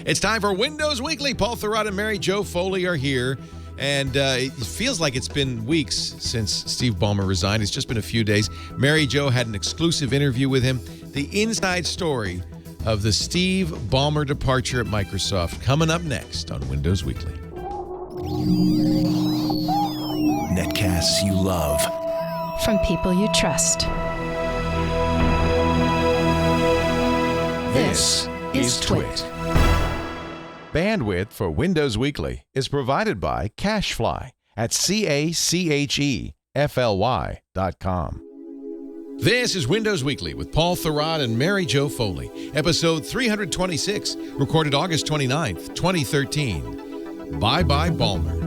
It's time for Windows Weekly. Paul Thurrott and Mary Jo Foley are here. And it feels like it's been weeks since Steve Ballmer resigned. It's just been a few days. Mary Jo had an exclusive interview with him. The inside story of the Steve Ballmer departure at Microsoft coming up next on Windows Weekly. Netcasts you love. From people you trust. This is Twit. Bandwidth for Windows Weekly is provided by CacheFly at CacheFly.com. This is Windows Weekly with Paul Thurrott and Mary Jo Foley, episode 326, recorded August 29th, 2013. Bye-bye, Ballmer.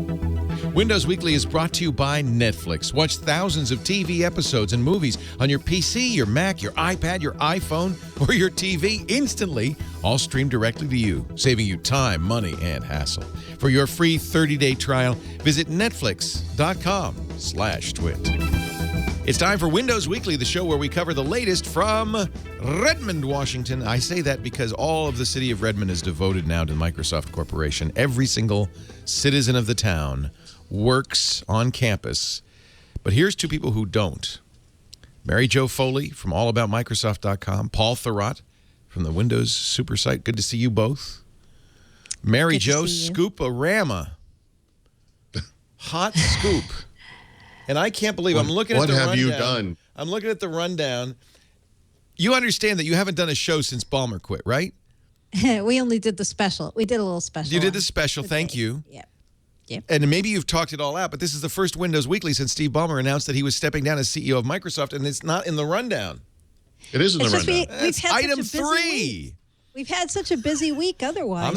Windows Weekly is brought to you by Netflix. Watch thousands of TV episodes and movies on your PC, your Mac, your iPad, your iPhone, or your TV instantly, all streamed directly to you, saving you time, money, and hassle. For your free 30-day trial, visit netflix.com/twit. It's time for Windows Weekly, the show where we cover the latest from Redmond, Washington. I say that because all of the city of Redmond is devoted now to Microsoft Corporation. Every single citizen of the town works on campus. But here's two people who don't. Mary Jo Foley from allaboutmicrosoft.com. Paul Thurrott from the Windows Super Site. Good to see you both. Mary Jo Scoop-a-rama. Hot scoop. And I can't believe I'm looking at the rundown. What have you done? I'm looking at the rundown. You understand that you haven't done a show since Ballmer quit, right? We only did the special. We did a little special. You did the special. Thank you. Yep. Yep. And maybe you've talked it all out, but this is the first Windows Weekly since Steve Ballmer announced that he was stepping down as CEO of Microsoft, and it's not in the rundown. It is in the rundown. That's item 3. We've had such a busy week otherwise.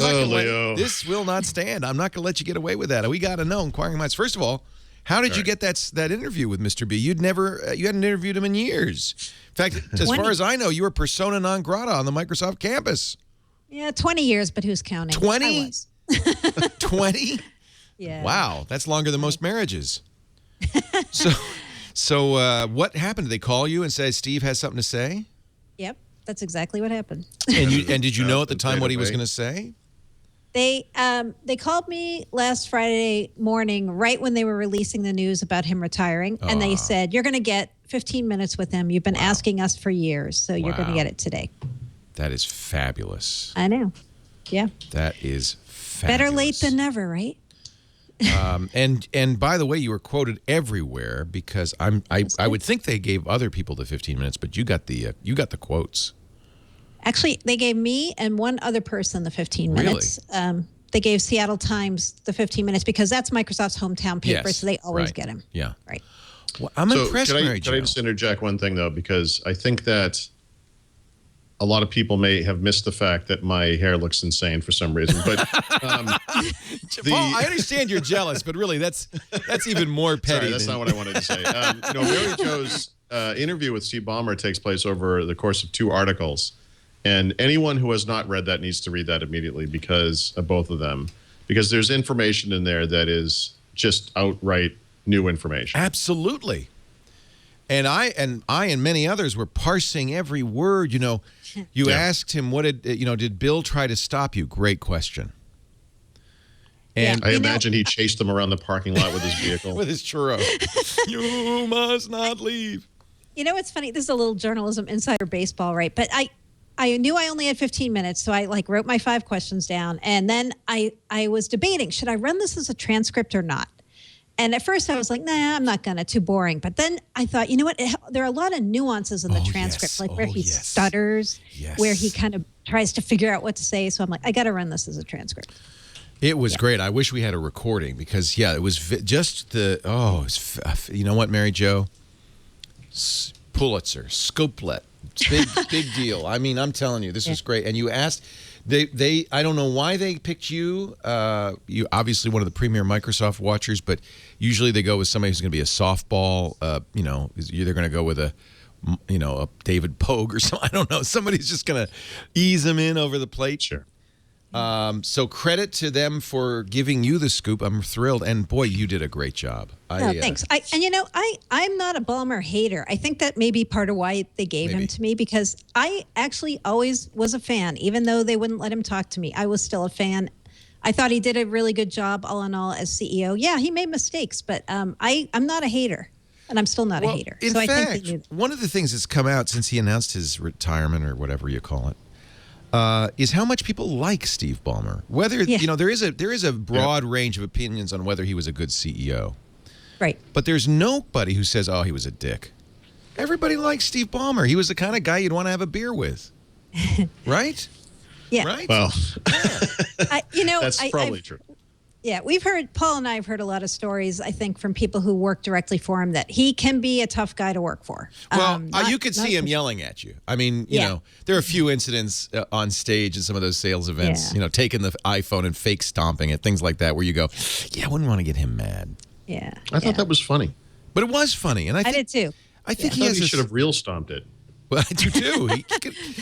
This will not stand. I'm not going to let you get away with that. We got to know, inquiring minds. First of all, how did you get that interview with Mr. B? You hadn't interviewed him in years. In fact, as far as I know, you were persona non grata on the Microsoft campus. Yeah, 20 years, but who's counting? 20? 20? Yeah. Wow, that's longer than most marriages. So what happened? Did they call you and say Steve has something to say? Yep, that's exactly what happened. And did you know at the time what he was going to say? They called me last Friday morning, right when they were releasing the news about him retiring, and they said, you're going to get 15 minutes with him. You've been asking us for years, so you're going to get it today. That is fabulous. I know. Yeah. That is fabulous. Better late than never, right? And by the way, you were quoted everywhere because I would think they gave other people the 15 minutes, but you got the quotes. Actually, they gave me and one other person the 15 minutes. Really? They gave Seattle Times the 15 minutes because that's Microsoft's hometown paper, so they always get him. Yeah. Right. Well, I'm impressed, Mary Jo. Can I just interject one thing, though? Because I think that a lot of people may have missed the fact that my hair looks insane for some reason. But Paul, I understand you're jealous, but really that's even more petty. Sorry, that's not what I wanted to say. Mary Jo's interview with Steve Ballmer takes place over the course of 2 articles. And anyone who has not read that needs to read that immediately because of both of them. Because there's information in there that is just outright new information. Absolutely. And I and many others were parsing every word. You asked him, did Bill try to stop you? Great question. And I imagine he chased them around the parking lot with his vehicle. With his churro. You must not leave. You know what's funny? This is a little journalism insider baseball, right? But I knew I only had 15 minutes, so I wrote my 5 questions down. And then I was debating, should I run this as a transcript or not? And at first I was like, nah, I'm not going to. Too boring. But then I thought, you know what? There are a lot of nuances in the transcript, like where he stutters, where he kind of tries to figure out what to say. So I'm like, I got to run this as a transcript. It was great. I wish we had a recording because, it was just you know what, Mary Jo? Pulitzer, Scopelet. Big deal. I mean, I'm telling you, this was great. And you asked, I don't know why they picked you. You obviously one of the premier Microsoft watchers, but usually they go with somebody who's going to be a softball. You're going to go with a David Pogue or something. I don't know. Somebody's just going to ease them in over the plate. Sure. So credit to them for giving you the scoop. I'm thrilled. And boy, you did a great job. Thanks. I'm not a Ballmer hater. I think that may be part of why they gave him to me, because I actually always was a fan. Even though they wouldn't let him talk to me, I was still a fan. I thought he did a really good job all in all as CEO. Yeah, he made mistakes, but I'm not a hater. And I'm still not a hater. In fact, one of the things that's come out since he announced his retirement, or whatever you call it, is how much people like Steve Ballmer. Whether there is a broad range of opinions on whether he was a good CEO. Right. But there's nobody who says, "Oh, he was a dick." Everybody likes Steve Ballmer. He was the kind of guy you'd want to have a beer with. Right? Yeah. Right? Well, that's probably true. Yeah, Paul and I have heard a lot of stories, I think, from people who work directly for him, that he can be a tough guy to work for. Well, you could see him yelling at you. I mean, you know, there are a few incidents on stage at some of those sales events, taking the iPhone and fake stomping it, things like that, where you go, yeah, I wouldn't want to get him mad. Yeah. I thought that was funny. But it was funny. And I did too. I think he should have real stomped it. Well, I do too.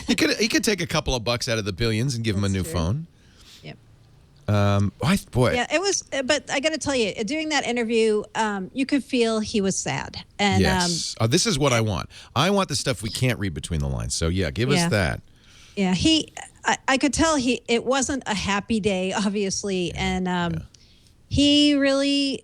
He could take a couple of bucks out of the billions and give him a new phone. Boy. Yeah, it was, but I got to tell you, doing that interview, you could feel he was sad. And yes. This is what I want. I want the stuff we can't read between the lines. So yeah, give us that. Yeah, I could tell it wasn't a happy day, obviously, and he really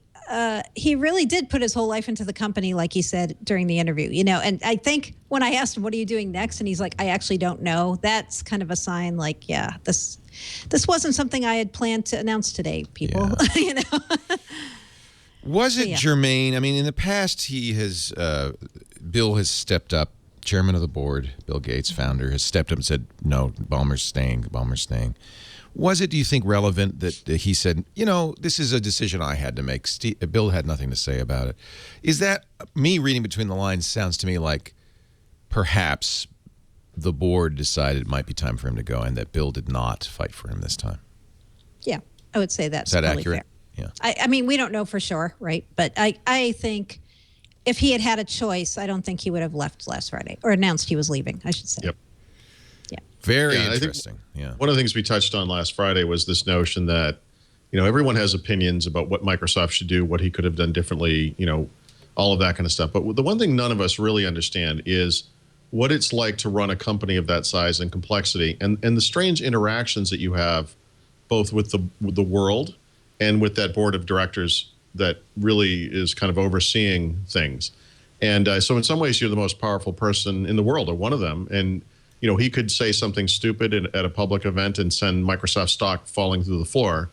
did put his whole life into the company, like he said during the interview. And I think when I asked him, "What are you doing next?" and he's like, "I actually don't know." That's kind of a sign, like, yeah, this wasn't something I had planned to announce today, people. Yeah. Was it germane? I mean, in the past, Bill has stepped up. Chairman of the board, Bill Gates, founder, has stepped up and said, "No, Ballmer's staying. Was it, do you think, relevant that he said, this is a decision I had to make. Bill had nothing to say about it. Is that, me reading between the lines, sounds to me like perhaps the board decided it might be time for him to go, and that Bill did not fight for him this time? Yeah, I would say that's Is that totally accurate? Fair. Yeah. I mean, we don't know for sure, right? But I think if he had had a choice, I don't think he would have left last Friday, or announced he was leaving, I should say. Yep. Yeah. Very interesting. One of the things we touched on last Friday was this notion that, everyone has opinions about what Microsoft should do, what he could have done differently, all of that kind of stuff. But the one thing none of us really understand is what it's like to run a company of that size and complexity, and the strange interactions that you have both with the world and with that board of directors that really is kind of overseeing things. And so in some ways, you're the most powerful person in the world, or one of them. And, he could say something stupid at a public event and send Microsoft stock falling through the floor.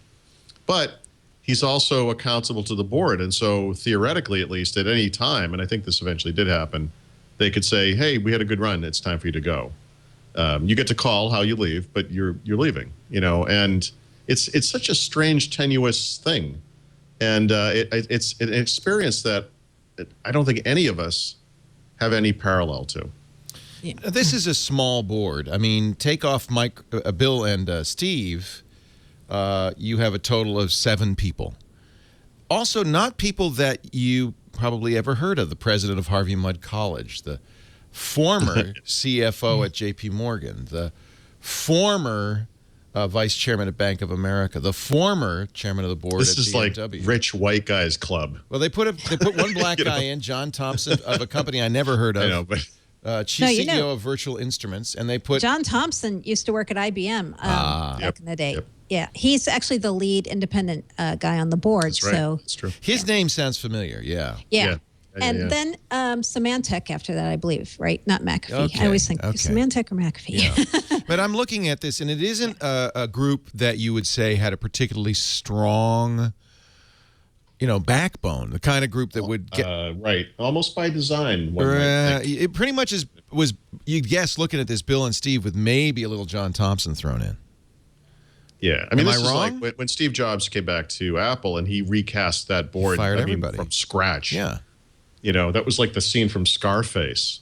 But he's also accountable to the board. And so theoretically, at least at any time, and I think this eventually did happen, they could say, "Hey, we had a good run. It's time for you to go. You get to call how you leave, but you're leaving." And it's such a strange, tenuous thing. And it's an experience that I don't think any of us have any parallel to. Yeah. This is a small board. I mean, take off Bill and Steve, you have a total of 7 people. Also, not people that you probably ever heard of. The president of Harvey Mudd College, the former CFO at J.P. Morgan, the former vice chairman at Bank of America, the former chairman of the board this at BMW. This is like rich white guys club. Well, they put one black guy in, John Thompson, of a company I never heard of. I know, but Chief CEO of Virtual Instruments, and they put John Thompson used to work at IBM back in the day. Yep. Yeah, he's actually the lead independent guy on the board. That's right. So that's true. His name sounds familiar. Yeah. And then Symantec after that, I believe, right? Not McAfee. Okay, I always think Symantec or McAfee. Yeah. But I'm looking at this, and it isn't a group that you would say had a particularly strong, backbone. The kind of group that would get right, almost by design. One might think. It pretty much was you'd guess, looking at this, Bill and Steve, with maybe a little John Thompson thrown in. Yeah, I mean, Am this I is wrong? like when Steve Jobs came back to Apple and he recast that board. Fired everybody from scratch. Yeah. That was like the scene from Scarface,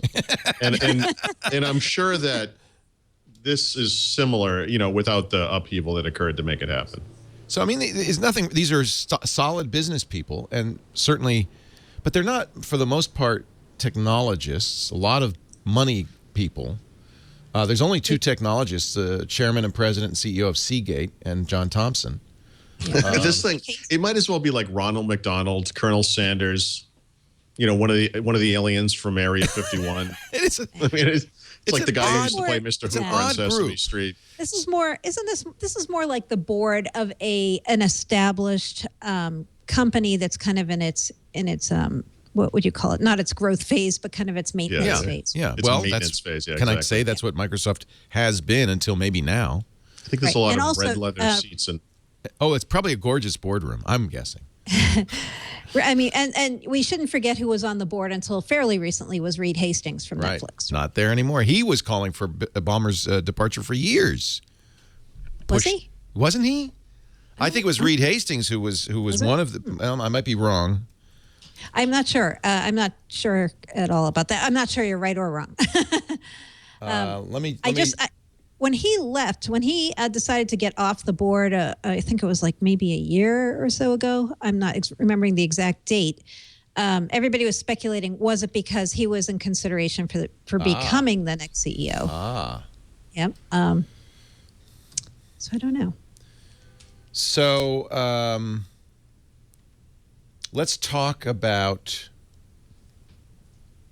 and I'm sure that this is similar, without the upheaval that occurred to make it happen. So I mean, there's nothing. These are solid business people, and certainly, but they're not, for the most part, technologists. A lot of money people. There's only two technologists, the chairman and president and CEO of Seagate and John Thompson. This thing, it might as well be like Ronald McDonald, Colonel Sanders, one of the aliens from Area 51. It's like the guy who used to play Mr. Hooper on Sesame group. Street. This is more, this is more like the board of an established company that's kind of in its what would you call it? Not its growth phase, but kind of its maintenance phase. Yeah, It's a maintenance phase. Yeah, can I say that's what Microsoft has been until maybe now? I think there's a lot of red leather seats and. Oh, it's probably a gorgeous boardroom, I'm guessing. I mean, and we shouldn't forget who was on the board until fairly recently was Reed Hastings from Netflix. Not there anymore. He was calling for Ballmer's departure for years. Was he? Wasn't he? I think it was Reed Hastings who was one of the. I might be wrong. I'm not sure. I'm not sure at all about that. I'm not sure you're right or wrong. When he left, when he decided to get off the board, I think it was like maybe a year or so ago. I'm not remembering the exact date. Everybody was speculating, was it because he was in consideration for becoming the next CEO? Yep. So I don't know. So let's talk about.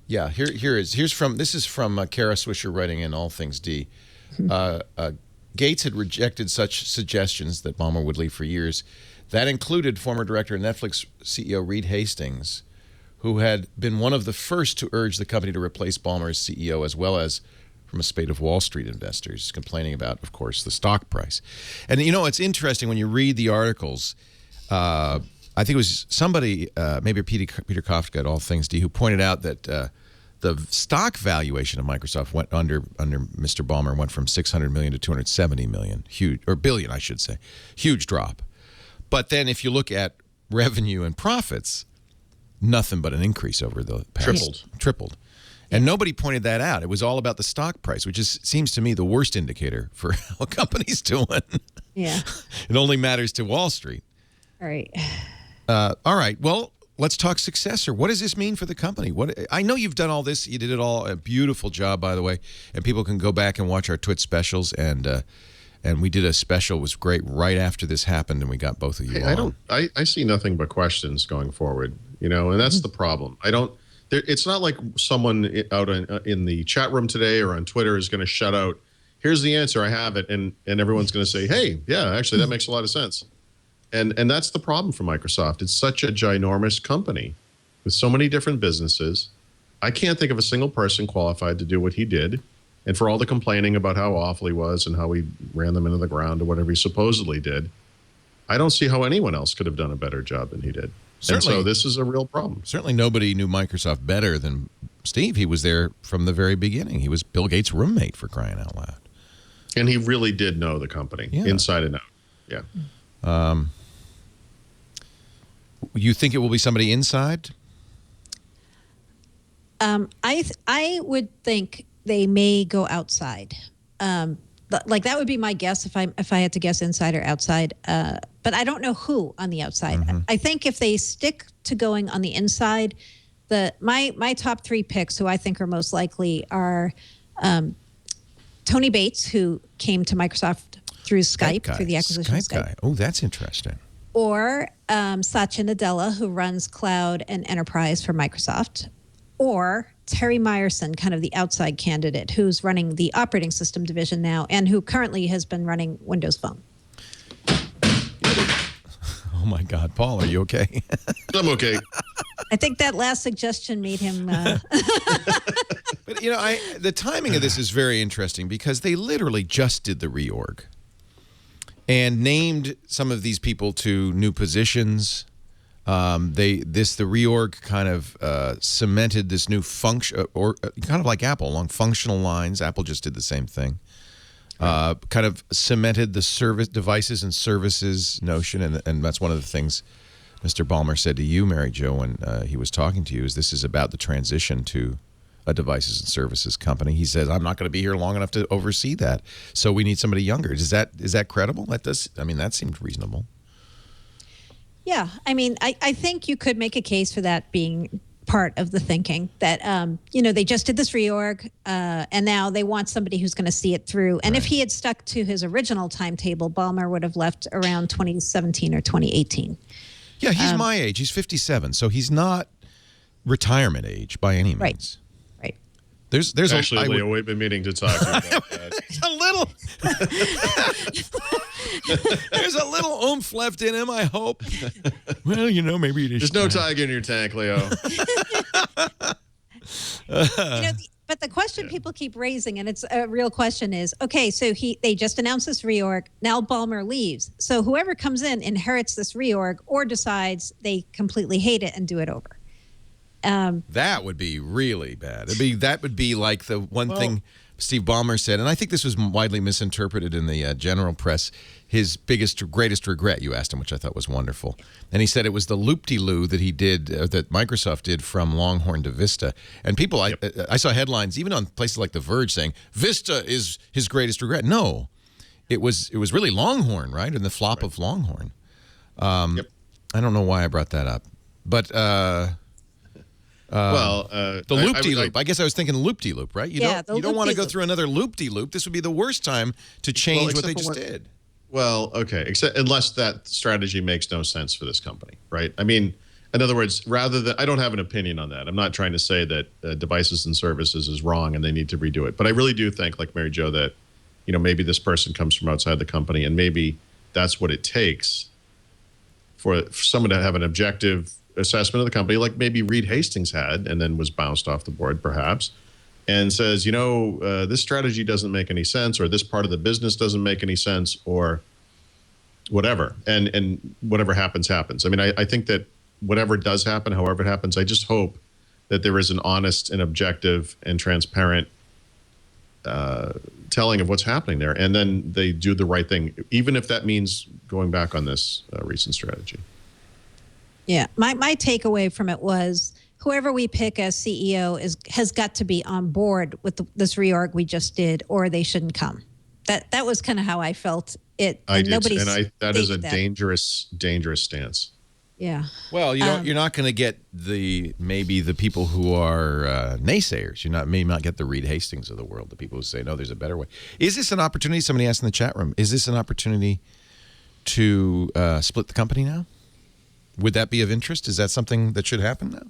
Yeah, this is from Kara Swisher writing in All Things D. Gates had rejected such suggestions that Ballmer would leave for years. That included former director and Netflix CEO Reed Hastings, who had been one of the first to urge the company to replace Ballmer as CEO, as well as from a spate of Wall Street investors complaining about, of course, the stock price. And, it's interesting when you read the articles. I think it was somebody, maybe Peter Kafka at All Things D, who pointed out that the stock valuation of Microsoft went under Mr. Ballmer went from 600 million to 270 million, billion, I should say, huge drop. But then if you look at revenue and profits, nothing but an increase over the past. Tripled. And nobody pointed that out. It was all about the stock price, which seems to me the worst indicator for how a company's doing. Yeah. It only matters to Wall Street. All right. All right. Well, let's talk successor. What does this mean for the company? I know you've done all this. You did it all. A beautiful job, by the way. And people can go back and watch our Twit specials. And we did a special. It was great right after this happened, and we got both of you on. I see nothing but questions going forward. And that's the problem. It's not like someone out in the chat room today or on Twitter is going to shout out, "Here's the answer. I have it," and everyone's going to say, "Hey, yeah, actually, that makes a lot of sense." And that's the problem for Microsoft. It's such a ginormous company with so many different businesses. I can't think of a single person qualified to do what he did. And for all the complaining about how awful he was and how he ran them into the ground or whatever he supposedly did, I don't see how anyone else could have done a better job than he did. Certainly, and so this is a real problem. Certainly nobody knew Microsoft better than Steve. He was there from the very beginning. He was Bill Gates' roommate, for crying out loud. And he really did know the company inside and out. Yeah. You think it will be somebody inside? I would think they may go outside. Like that would be my guess if I had to guess inside or outside. But I don't know who on the outside. Mm-hmm. I think if they stick to going on the inside, my top three picks, who I think are most likely, are Tony Bates, who came to Microsoft through Skype, through the acquisition of Skype. Oh, that's interesting. Or Satya Nadella, who runs cloud and enterprise for Microsoft. Or Terry Myerson, kind of the outside candidate, who's running the operating system division now and who currently has been running Windows Phone. Oh, my God. Paul, are you okay? I'm okay. I think that last suggestion made him... But, the timing of this is very interesting because they literally just did the reorg and named some of these people to new positions. The reorg kind of cemented this new function, or kind of like Apple, along functional lines. Apple just did the same thing. Kind of cemented the service devices and services notion, and that's one of the things Mr. Ballmer said to you, Mary Jo, when he was talking to you, is this is about the transition to a devices and services company. He says, I'm not going to be here long enough to oversee that, so we need somebody younger. Is that credible? That seemed reasonable. Yeah, I think you could make a case for that being part of the thinking that, they just did this reorg and now they want somebody who's going to see it through. And if he had stuck to his original timetable, Ballmer would have left around 2017 or 2018. Yeah, he's my age. He's 57, so he's not retirement age by any means. Right. There's Actually, Leo, we've been meaning to talk to you about that. There's a little oomph left in him, I hope. Well, maybe it is. There's no tiger in your tank, Leo. But the question people keep raising, and it's a real question, is okay. So they just announced this reorg. Now Ballmer leaves. So whoever comes in inherits this reorg, or decides they completely hate it and do it over. That would be really bad. That would be like the one thing Steve Ballmer said, and I think this was widely misinterpreted in the general press. His greatest regret, you asked him, which I thought was wonderful. And he said it was the loop-de-loo that he did, that Microsoft did from Longhorn to Vista. And people, I saw headlines, even on places like The Verge, saying, Vista is his greatest regret. No, it was really Longhorn, right? And the flop of Longhorn. I don't know why I brought that up. But the loop-de-loop. I guess I was thinking loop-de-loop, right? You don't want to go through another loop-de-loop. This would be the worst time to change what they just did. Well, okay, unless that strategy makes no sense for this company, right? I mean, in other words, rather than, I don't have an opinion on that. I'm not trying to say that devices and services is wrong and they need to redo it. But I really do think, like Mary Jo, that, maybe this person comes from outside the company and maybe that's what it takes for someone to have an objective assessment of the company, like maybe Reed Hastings had and then was bounced off the board perhaps, and says, this strategy doesn't make any sense, or this part of the business doesn't make any sense, or whatever. And whatever happens. I mean, I think that whatever does happen, however it happens, I just hope that there is an honest and objective and transparent telling of what's happening there. And then they do the right thing, even if that means going back on this recent strategy. Yeah. My takeaway from it was, whoever we pick as CEO has got to be on board with this reorg we just did, or they shouldn't come. That was kind of how I felt it. I did, and that is a dangerous stance. Yeah. Well, you're not going to get maybe the people who are naysayers. You may not get the Reed Hastings of the world, the people who say no, there's a better way. Is this an opportunity? Somebody asked in the chat room. Is this an opportunity to split the company now? Would that be of interest? Is that something that should happen now?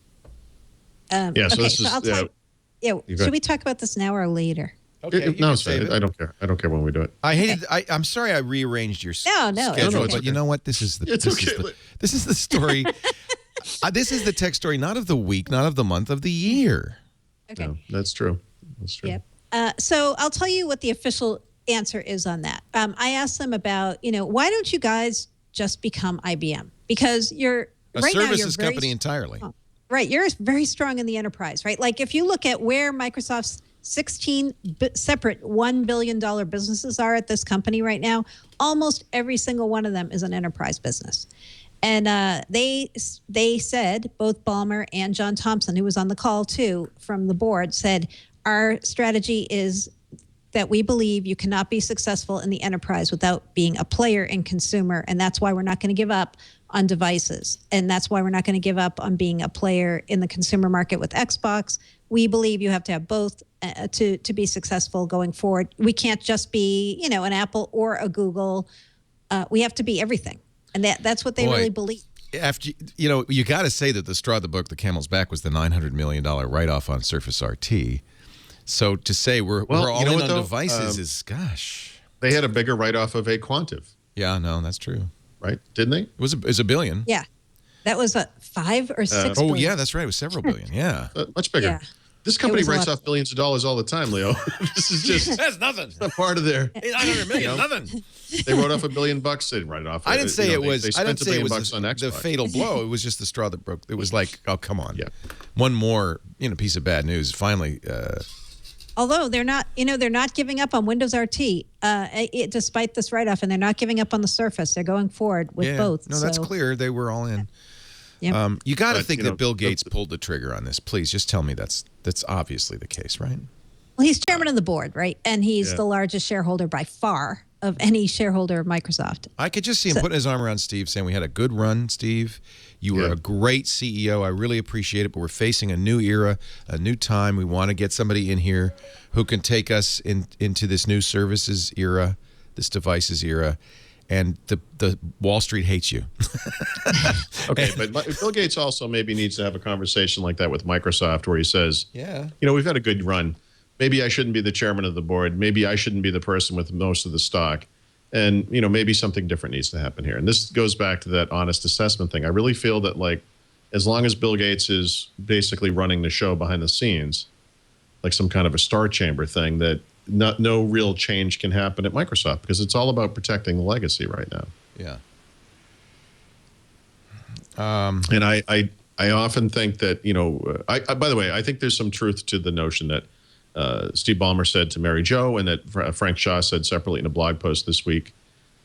So this is. Should we talk about this now or later? Okay, no, it's fine. I don't care. I don't care when we do it. I'm sorry I rearranged your schedule, but you know what? This is the story. This is the tech story, not of the week, not of the month, of the year. Okay, no, that's true. That's true. Yep. So I'll tell you what the official answer is on that. I asked them about, why don't you guys just become IBM? Because you're a services company entirely. Right. You're very strong in the enterprise, right? Like if you look at where Microsoft's 16 separate $1 billion businesses are at this company right now, almost every single one of them is an enterprise business. And they said, both Ballmer and John Thompson, who was on the call too from the board, said, our strategy is that we believe you cannot be successful in the enterprise without being a player in consumer. And that's why we're not going to give up on devices. And that's why we're not going to give up on being a player in the consumer market with Xbox. We believe you have to have both to be successful going forward. We can't just be, an Apple or a Google. We have to be everything. And that's what they really believe. After you got to say that the straw that broke the camel's back was the $900 million write-off on Surface RT. So to say we're all in on devices is, gosh. They had a bigger write-off of a Quantive. Yeah, no, that's true. Right? Didn't they? It was $1 billion. Yeah. That was a 5 or 6 billion. Oh, yeah, that's right. It was several billion. Yeah. Much bigger. Yeah. This company writes off billions of dollars all the time, Leo. This is just that's nothing. A part of their $800 million. Nothing. They wrote off $1 billion. They didn't write it off. I didn't say it was. They I didn't spent say $1 it billion was on Xbox. the fatal blow. It was just the straw that broke. It was like, oh, come on. Yeah. One more, piece of bad news. Finally. Although they're not giving up on Windows RT, despite this write-off, and they're not giving up on the Surface. They're going forward with both. No, that's clear. They were all in. Yeah. You got to think that Bill Gates pulled the trigger on this. Please, just tell me that's obviously the case, right? Well, he's chairman of the board, right? And he's the largest shareholder by far. of any shareholder of Microsoft. I could just see him putting his arm around Steve, saying, "We had a good run, Steve. You were a great CEO. I really appreciate it, but we're facing a new era, a new time. We want to get somebody in here who can take us into this new services era, this devices era." And the Wall Street hates you. Okay, but Bill Gates also maybe needs to have a conversation like that with Microsoft, where he says, Yeah. we've had a good run. Maybe I shouldn't be the chairman of the board. Maybe I shouldn't be the person with most of the stock. And, maybe something different needs to happen here. And this goes back to that honest assessment thing. I really feel that, like, as long as Bill Gates is basically running the show behind the scenes, like some kind of a star chamber thing, that no real change can happen at Microsoft, because it's all about protecting the legacy right now. Yeah. And I often think that, by the way, I think there's some truth to the notion that Steve Ballmer said to Mary Jo, and that Frank Shaw said separately in a blog post this week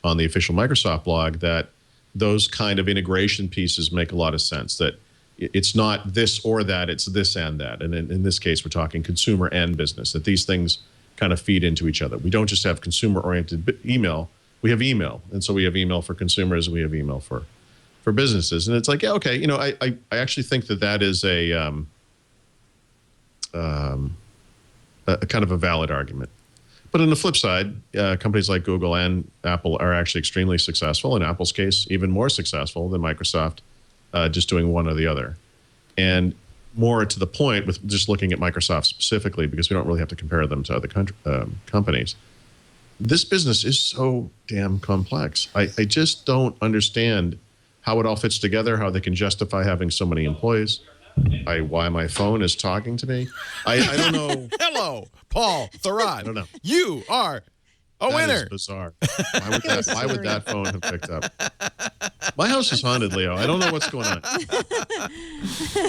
on the official Microsoft blog, that those kind of integration pieces make a lot of sense, that it's not this or that, it's this and that. And in this case, we're talking consumer and business, that these things kind of feed into each other. We don't just have consumer-oriented email, we have email. And so we have email for consumers, and we have email for businesses. And it's like, yeah, okay, I actually think that is a kind of a valid argument. But on the flip side, companies like Google and Apple are actually extremely successful. In Apple's case, even more successful than Microsoft, just doing one or the other. And more to the point, with just looking at Microsoft specifically, because we don't really have to compare them to other companies, this business is so damn complex. I just don't understand how it all fits together, how they can justify having so many employees, why my phone is talking to me. I don't know. Hello, Paul Thurrott. I don't know. You are a That winner. is bizarre. Why would that phone have picked up? My house is haunted, Leo. I don't know what's going on.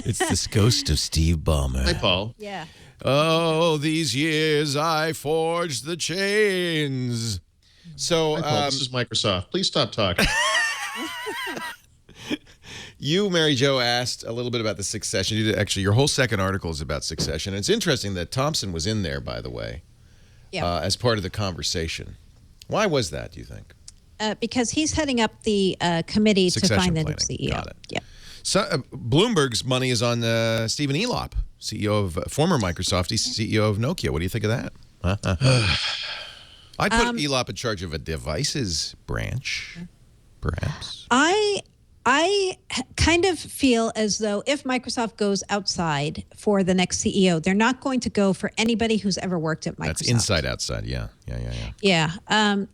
It's the ghost of Steve Ballmer. Hi, Paul. Yeah. Oh, these years I forged the chains. So, Hi, Paul. This is Microsoft. Please stop talking. You, Mary Jo, asked a little bit about the succession. You did, actually, your whole second article is about succession. It's interesting that Thompson was in there, by the way, as part of the conversation. Why was that, do you think? Because he's heading up the committee to Succession find the new planning. CEO. Got it. Yeah. So, Bloomberg's money is on Stephen Elop, CEO of former Microsoft, he's CEO of Nokia. What do you think of that? I'd put Elop in charge of a devices branch, perhaps. I kind of feel as though if Microsoft goes outside for the next CEO, they're not going to go for anybody who's ever worked at Microsoft. That's inside outside. Yeah. Yeah.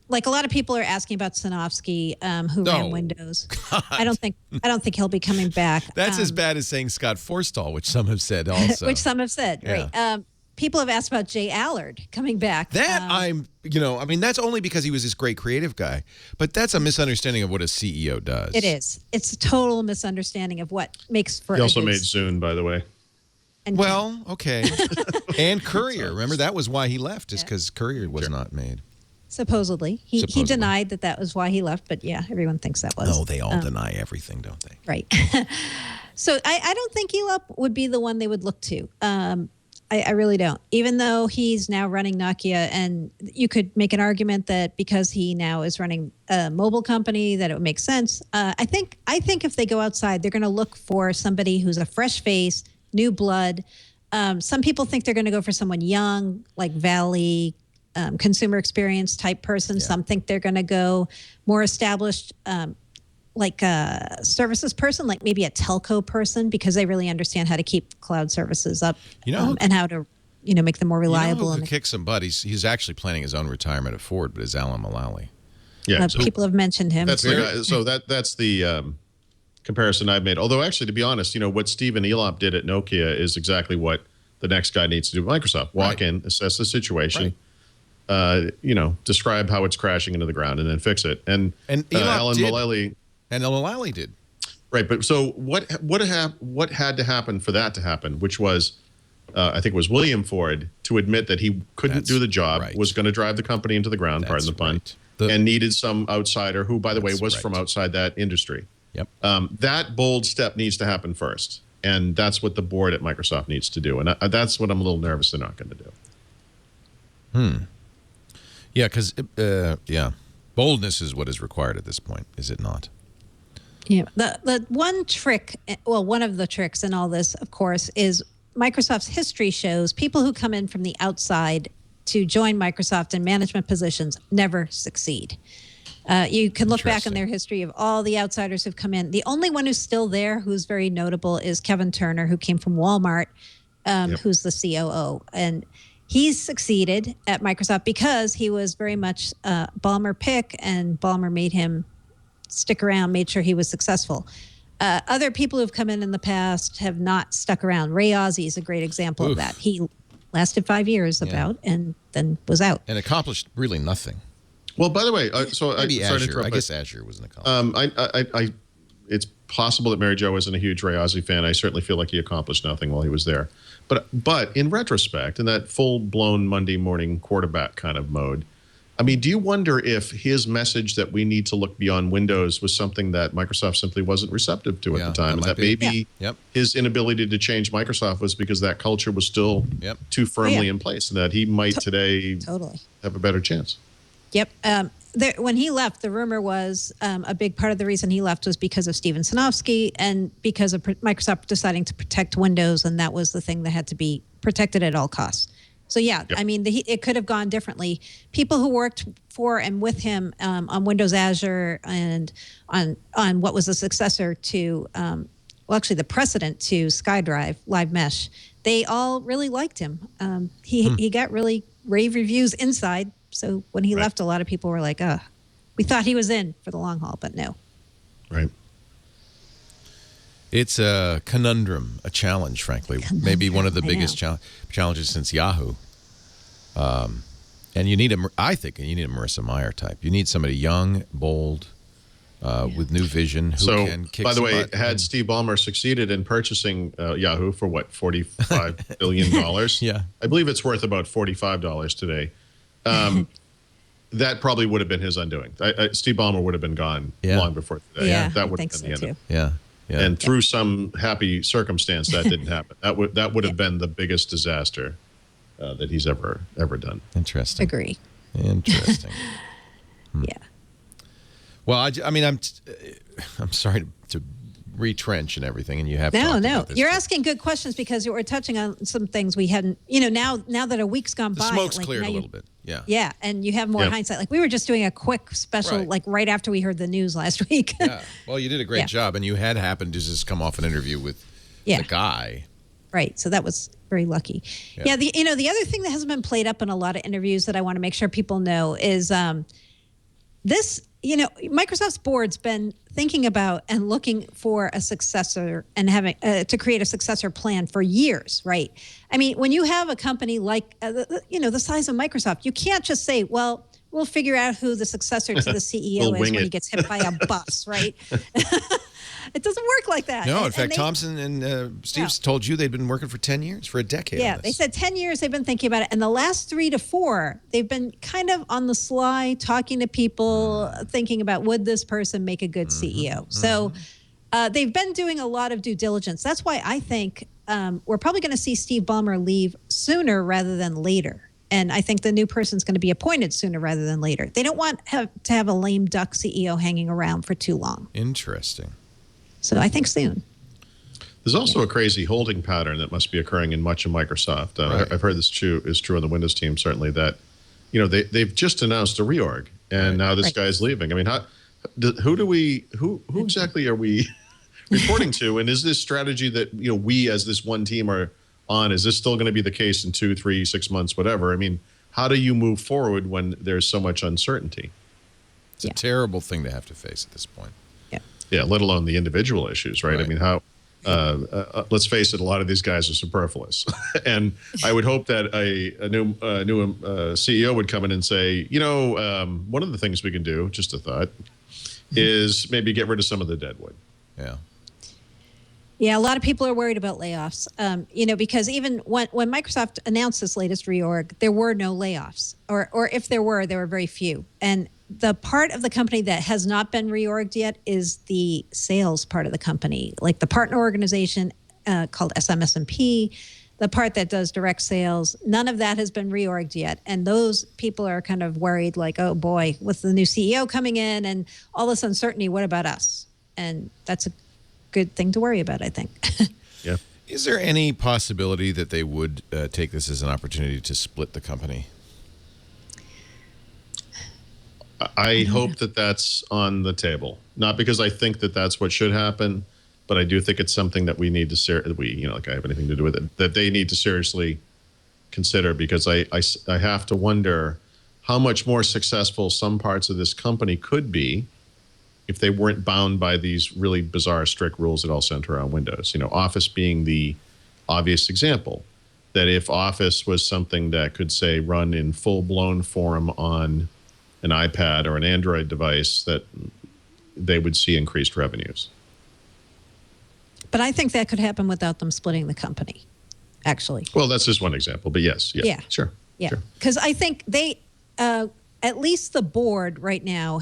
Like a lot of people are asking about Sanofsky, who ran Windows. God. I don't think he'll be coming back. That's as bad as saying Scott Forstall, which some have said also. Which some have said, Yeah. right. People have asked about Jay Allard coming back. That's only because he was this great creative guy. But that's a misunderstanding of what a CEO does. It is. It's a total misunderstanding of what makes for. He also made Zune, by the way. Well, okay. And Courier. Remember, that was why he left, is because Courier was not made. Supposedly. He denied that was why he left, but yeah, everyone thinks that was. No, they all deny everything, don't they? Right. So I don't think Elop would be the one they would look to. I really don't. Even though he's now running Nokia, and you could make an argument that because he now is running a mobile company, that it would make sense. I think if they go outside, they're going to look for somebody who's a fresh face, new blood. Some people think they're going to go for someone young, like Valley, consumer experience type person. Yeah. Some think they're going to go more established, like a services person, like maybe a telco person, because they really understand how to keep cloud services up, and how to, make them more reliable. Who could kick some butt? He's actually planning his own retirement at Ford, but is Alan Mulally. Yeah, people have mentioned him. That's the guy. So that's the comparison I've made. Although actually, to be honest, what Stephen Elop did at Nokia is exactly what the next guy needs to do at Microsoft. Walk in, assess the situation. Right. Describe how it's crashing into the ground, and then fix it. And Alan Mulally. And Mulally did. Right, but so what had to happen for that to happen, which was, I think it was William Ford to admit that he couldn't do the job, was going to drive the company into the ground, pardon the pun, and needed some outsider who, by the way, was from outside that industry. Yep. That bold step needs to happen first, and that's what the board at Microsoft needs to do, and that's what I'm a little nervous they're not going to do. Yeah, because boldness is what is required at this point, is it not? Yeah. The one trick, well, one of the tricks in all this, of course, is Microsoft's history shows people who come in from the outside to join Microsoft in management positions never succeed. You can look back on their history of all the outsiders who've come in. The only one who's still there, who's very notable, is Kevin Turner, who came from Walmart, who's the COO. And he's succeeded at Microsoft because he was very much a Ballmer pick, and Ballmer made him stick around, made sure he was successful. Other people who've come in the past have not stuck around. Ray Ozzie is a great example of that. He lasted 5 years and then was out. And accomplished really nothing. Well, by the way, Maybe Azure. I guess Azure was an accomplishment. It's possible that Mary Jo wasn't a huge Ray Ozzie fan. I certainly feel like he accomplished nothing while he was there. But in retrospect, in that full-blown Monday morning quarterback kind of mode, I mean, do you wonder if his message that we need to look beyond Windows was something that Microsoft simply wasn't receptive to at the time? And that maybe his inability to change Microsoft was because that culture was still too firmly in place, and that he might today have a better chance. Yep. When he left, the rumor was a big part of the reason he left was because of Steven Sinofsky and because of Microsoft deciding to protect Windows, and that was the thing that had to be protected at all costs. So, I mean, it could have gone differently. People who worked for and with him on Windows Azure and on what was the successor to, actually the precedent to SkyDrive, Live Mesh, they all really liked him. He got really rave reviews inside. So when he left, a lot of people were like, we thought he was in for the long haul, but no. Right. It's a conundrum, a challenge, frankly. Maybe one of the biggest challenges since Yahoo. And you need I think you need a Marissa Mayer type. You need somebody young, bold, with new vision who can kick by the way, butt. had Steve Ballmer succeeded in purchasing Yahoo for what, $45 billion? Yeah. I believe it's worth about $45 today. That probably would have been his undoing. Steve Ballmer would have been gone long before today. Yeah, that would I have think been so the end. too. Yeah. And through some happy circumstance, that didn't happen. That would have been the biggest disaster that he's ever done. Interesting. Agree. Interesting. Yeah. Well, I mean, I'm sorry to retrench and everything, and you have no. You're asking good questions because you were touching on some things we hadn't. Now that a week's gone by, the smoke's cleared a little bit. Yeah. Yeah, and you have more hindsight. Like we were just doing a quick special, like right after we heard the news last week. Yeah. Well, you did a great job, and you had happened to just come off an interview with the guy. Right. So that was very lucky. Yeah. The other thing that hasn't been played up in a lot of interviews that I want to make sure people know is this. Microsoft's board's been thinking about and looking for a successor and having to create a successor plan for years, right? I mean, when you have a company like, the size of Microsoft, you can't just say, well, we'll figure out who the successor to the CEO is when he gets hit by a bus, right? It doesn't work like that. No, in fact, Thompson and Steve's told you they'd been working for 10 years, for a decade. Yeah, on this. they said 10 years they've been thinking about it. And the last 3 to 4, they've been kind of on the sly, talking to people, thinking about would this person make a good CEO. So they've been doing a lot of due diligence. That's why I think we're probably going to see Steve Ballmer leave sooner rather than later. And I think the new person's going to be appointed sooner rather than later. They don't want to have a lame duck CEO hanging around for too long. Interesting. So I think soon. There's also a crazy holding pattern that must be occurring in much of Microsoft. I've heard this is true on the Windows team, certainly, that they've just announced a reorg, and now this guy's leaving. I mean, who exactly are we reporting to? And is this strategy that we as this one team are on? Is this still going to be the case in 2, 3, 6 months, whatever? I mean, how do you move forward when there's so much uncertainty? It's a terrible thing to have to face at this point. Yeah, let alone the individual issues, right? I mean, how? Let's face it, a lot of these guys are superfluous, and I would hope that a new CEO would come in and say, one of the things we can do, just a thought, is maybe get rid of some of the deadwood. Yeah. Yeah, a lot of people are worried about layoffs, because even when Microsoft announced this latest reorg, there were no layoffs, or if there were very few. And the part of the company that has not been reorged yet is the sales part of the company, like the partner organization called SMSMP. the part that does direct sales, none of that has been reorged yet. And those people are kind of worried, like, oh boy, with the new CEO coming in and all this uncertainty, what about us? And that's a good thing to worry about, I think. Yeah. Is there any possibility that they would take this as an opportunity to split the company? I hope that that's on the table. Not because I think that that's what should happen, but I do think it's something that we need to like I have anything to do with it, that they need to seriously consider, because I have to wonder how much more successful some parts of this company could be if they weren't bound by these really bizarre, strict rules that all center around Windows. Office being the obvious example, that if Office was something that could, say, run in full-blown form on an iPad or an Android device, that they would see increased revenues. But I think that could happen without them splitting the company, actually. Well, that's just one example, but yes. Yeah. Sure. Yeah. Sure. Because I think they, at least the board right now,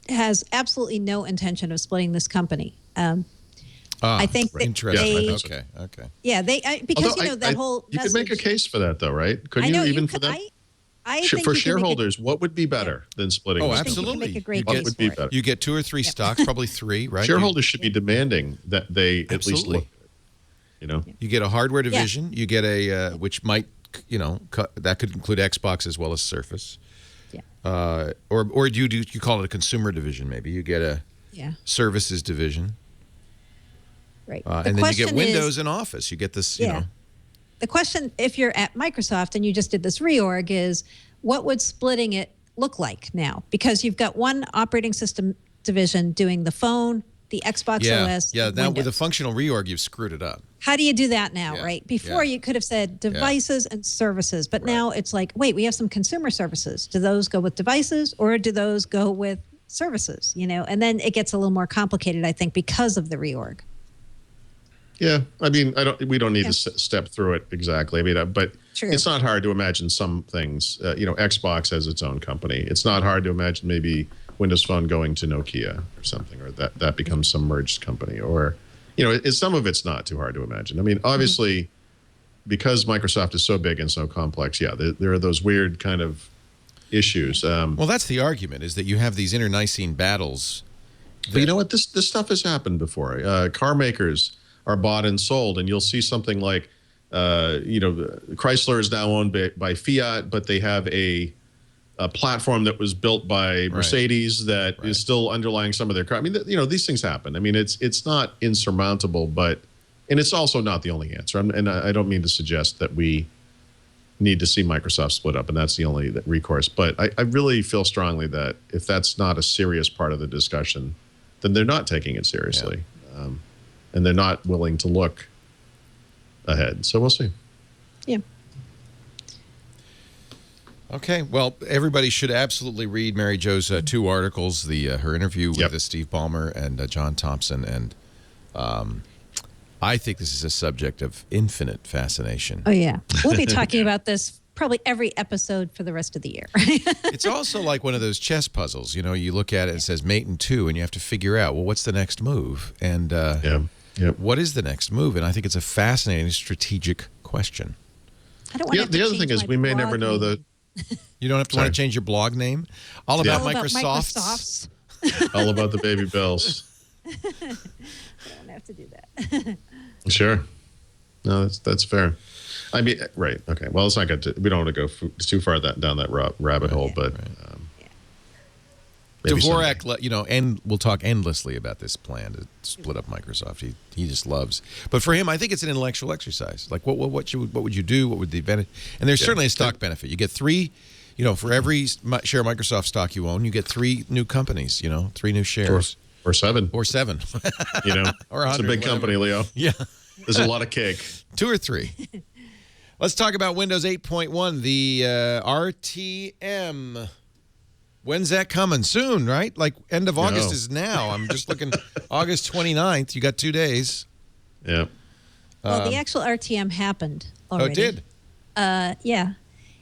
has absolutely no intention of splitting this company. I think that interesting. Okay. Yeah, because Although that whole you message, could make a case for that, though, right? Couldn't you, even for them? I think for you can shareholders, what would be better than splitting? Oh, this absolutely. company? Make a great What case would be better? You get 2 or 3 stocks, probably 3, right? Shareholders should be demanding that they at least Absolutely. look. You get a hardware division. You get a which might, that could include Xbox as well as Surface. Yeah. Or do you call it a consumer division? Maybe you get a services division. Right. And then you get Windows and Office. You get this. The question, if you're at Microsoft and you just did this reorg, is what would splitting it look like now? Because you've got one operating system division doing the phone, the Xbox OS. Yeah. Now Windows. with a functional reorg, you've screwed it up. How do you do that now, right? Before you could have said devices and services, but now it's like, wait, we have some consumer services. Do those go with devices or do those go with services? And then it gets a little more complicated, I think, because of the reorg. Yeah, I mean, we don't need to step through it exactly. I mean, but True. It's not hard to imagine some things. Xbox has its own company. It's not hard to imagine maybe Windows Phone going to Nokia or something, or that becomes some merged company, or some of it's not too hard to imagine. I mean, obviously, because Microsoft is so big and so complex, there are those weird kind of issues. Well, that's the argument, is that you have these internecine battles. But you know what? This stuff has happened before. Car makers are bought and sold, and you'll see something like, Chrysler is now owned by Fiat, but they have a platform that was built by Mercedes that is still underlying some of their car. I mean, these things happen. I mean, it's not insurmountable, and it's also not the only answer. And I don't mean to suggest that we need to see Microsoft split up, and that's the only recourse. But I really feel strongly that if that's not a serious part of the discussion, then they're not taking it seriously. Yeah. And they're not willing to look ahead. So we'll see. Yeah. Okay. Well, everybody should absolutely read Mary Jo's 2 articles, her interview with Steve Ballmer and John Thompson. And I think this is a subject of infinite fascination. Oh, yeah. We'll be talking about this probably every episode for the rest of the year. It's also like one of those chess puzzles. You look at it, it says mate in 2, and you have to figure out, well, what's the next move? And what is the next move? And I think it's a fascinating strategic question. I don't want to the other thing is we may never know the... You don't have to want to change your blog name? All about Microsoft's? All about the baby bells. I don't have to do that. Sure. No, that's fair. I mean, right. Okay. Well, let's not get to... We don't want to go too far down that rabbit hole, but... Dvorak, and we'll talk endlessly about this plan to split up Microsoft. He just loves. But for him, I think it's an intellectual exercise. Like, what would you do? What would the benefit? And there's certainly a stock benefit. You get 3, for every share of Microsoft stock you own, you get 3 new companies. 3 new shares. Or 7. Or 7. Or 100, it's a big company, Leo. Yeah. There's a lot of cake. 2 or 3. Let's talk about Windows 8.1, the RTM. When's that coming? Soon, right? Like end of August is now. I'm just looking. August 29th. You got 2 days. Yeah. Well, the actual RTM happened already. Oh, it did? Yeah.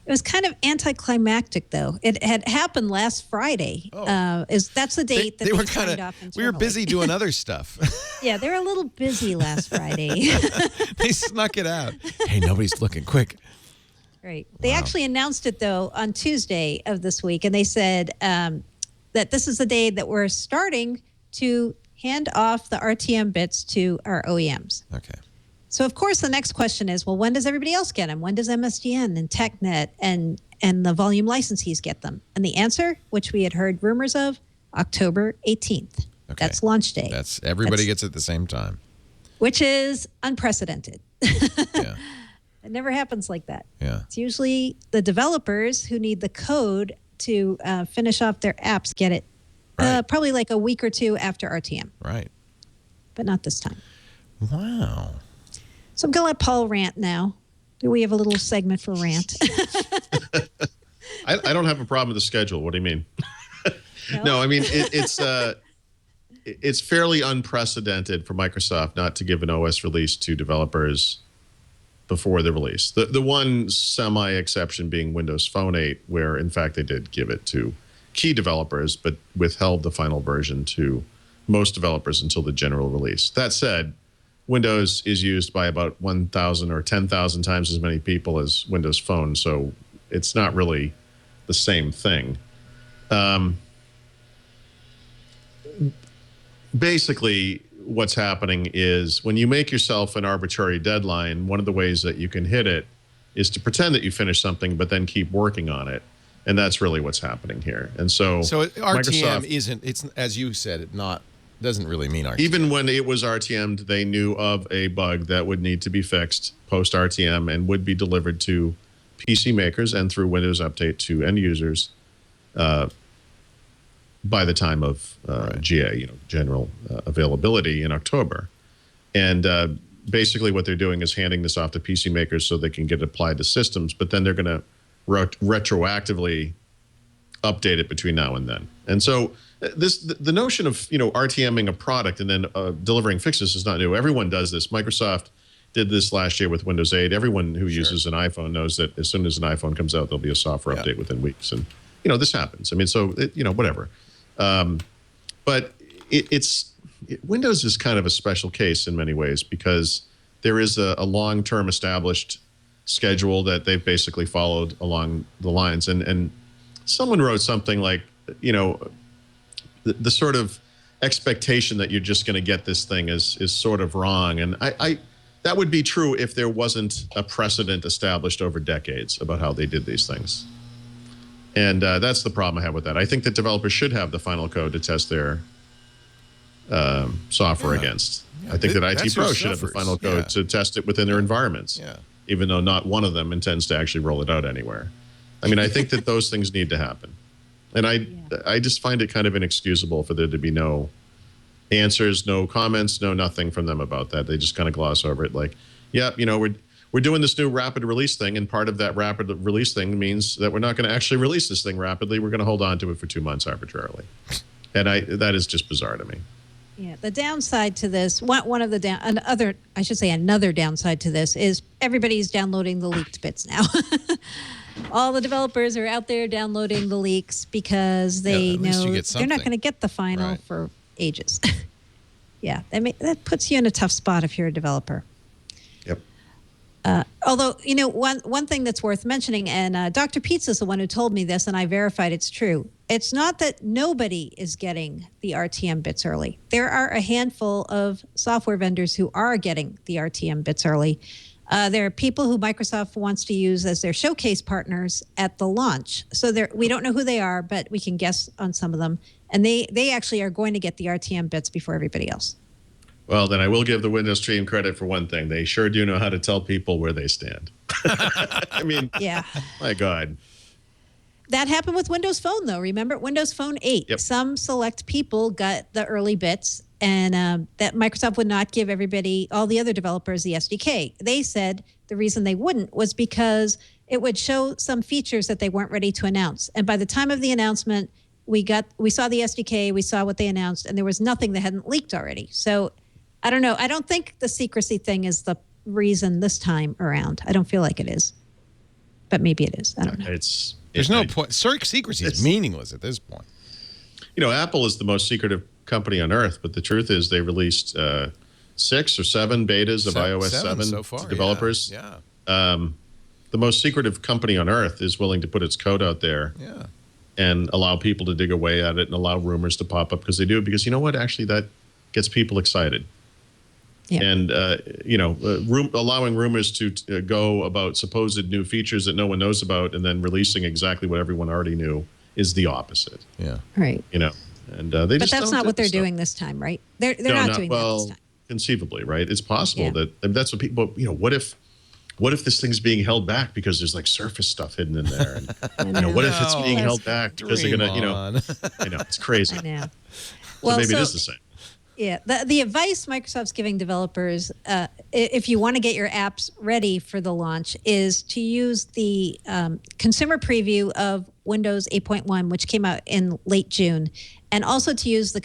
It was kind of anticlimactic, though. It had happened last Friday. That's the date They were signed off we were internally. busy doing other stuff. Yeah, they were a little busy last Friday. They snuck it out. Hey, nobody's looking. Quick. Right. They actually announced it, though, on Tuesday of this week, and they said that this is the day that we're starting to hand off the RTM bits to our OEMs. Okay. So, of course, the next question is, well, when does everybody else get them? When does MSDN and TechNet and the volume licensees get them? And the answer, which we had heard rumors of, October 18th. Okay. That's launch day. Everybody gets it at the same time. Which is unprecedented. Yeah. It never happens like that. Yeah. It's usually the developers who need the code to finish off their apps get it probably like a week or two after RTM. Right. But not this time. Wow. So I'm going to let Paul rant now. Do we have a little segment for rant? I don't have a problem with the schedule. What do you mean? No, I mean, it's fairly unprecedented for Microsoft not to give an OS release to developers before the release. The one semi-exception being Windows Phone 8, where, in fact, they did give it to key developers, but withheld the final version to most developers until the general release. That said, Windows is used by about 1,000 or 10,000 times as many people as Windows Phone, so it's not really the same thing. Basically, what's happening is when you make yourself an arbitrary deadline, one of the ways that you can hit it is to pretend that you finished something, but then keep working on it. And that's really what's happening here. And so RTM isn't, it's, as you said, it doesn't really mean RTM. Even when it was RTM'd, they knew of a bug that would need to be fixed post RTM and would be delivered to PC makers and through Windows Update to end users by the time of GA, general availability in October. And basically what they're doing is handing this off to PC makers so they can get it applied to systems, but then they're going to retroactively update it between now and then. And so the notion of RTMing a product and then delivering fixes is not new. Everyone does this. Microsoft did this last year with Windows 8. Everyone who uses an iPhone knows that as soon as an iPhone comes out, there'll be a software update within weeks. And this happens. I mean, so whatever. But Windows is kind of a special case in many ways because there is a long-term established schedule that they've basically followed along the lines. And someone wrote something like, the sort of expectation that you're just going to get this thing is sort of wrong. And I that would be true if there wasn't a precedent established over decades about how they did these things. And that's the problem I have with that. I think that developers should have the final code to test their software against. Yeah, I think that IT pros should have the final code to test it within their environments, even though not one of them intends to actually roll it out anywhere. I mean, I think that those things need to happen. And I just find it kind of inexcusable for there to be no answers, no comments, no nothing from them about that. They just kind of gloss over it like, we're doing this new rapid release thing, and part of that rapid release thing means that we're not going to actually release this thing rapidly. We're going to hold on to it for 2 months arbitrarily. And that is just bizarre to me. Yeah, the downside to this, another downside to this is everybody's downloading the leaked bits now. All the developers are out there downloading the leaks because they know they're not going to get the final for ages. Yeah, that puts you in a tough spot if you're a developer. Yep. Although, one thing that's worth mentioning, and Dr. Pizza is the one who told me this, and I verified it's true. It's not that nobody is getting the RTM bits early. There are a handful of software vendors who are getting the RTM bits early. There are people who Microsoft wants to use as their showcase partners at the launch. So we don't know who they are, but we can guess on some of them. And they actually are going to get the RTM bits before everybody else. Well, then I will give the Windows team credit for one thing. They sure do know how to tell people where they stand. I mean, my God. That happened with Windows Phone, though. Remember, Windows Phone 8. Yep. Some select people got the early bits, and that Microsoft would not give all the other developers, the SDK. They said the reason they wouldn't was because it would show some features that they weren't ready to announce. And by the time of the announcement, we saw the SDK, we saw what they announced, and there was nothing that hadn't leaked already. So I don't know. I don't think the secrecy thing is the reason this time around. I don't feel like it is. but maybe it is. I don't know. There's no point. Secrecy is meaningless at this point. Apple is the most secretive company on earth, but the truth is they released 6 or 7 betas of iOS 7 so far, to developers. Yeah. The most secretive company on earth is willing to put its code out there and allow people to dig away at it and allow rumors to pop up because they do it. Because you know what? Actually, that gets people excited. Yeah. And, allowing rumors to go about supposed new features that no one knows about and then releasing exactly what everyone already knew is the opposite. Yeah. Right. And they but just that's not what they're doing this time, right? They're not doing that this time. Conceivably, right? It's possible that's what people, what if this thing's being held back because there's like Surface stuff hidden in there? And, what if it's being held back because they're going to, I know, it's crazy. I know. So maybe it is the same. Yeah, the advice Microsoft's giving developers, if you want to get your apps ready for the launch, is to use the consumer preview of Windows 8.1, which came out in late June, and also to use the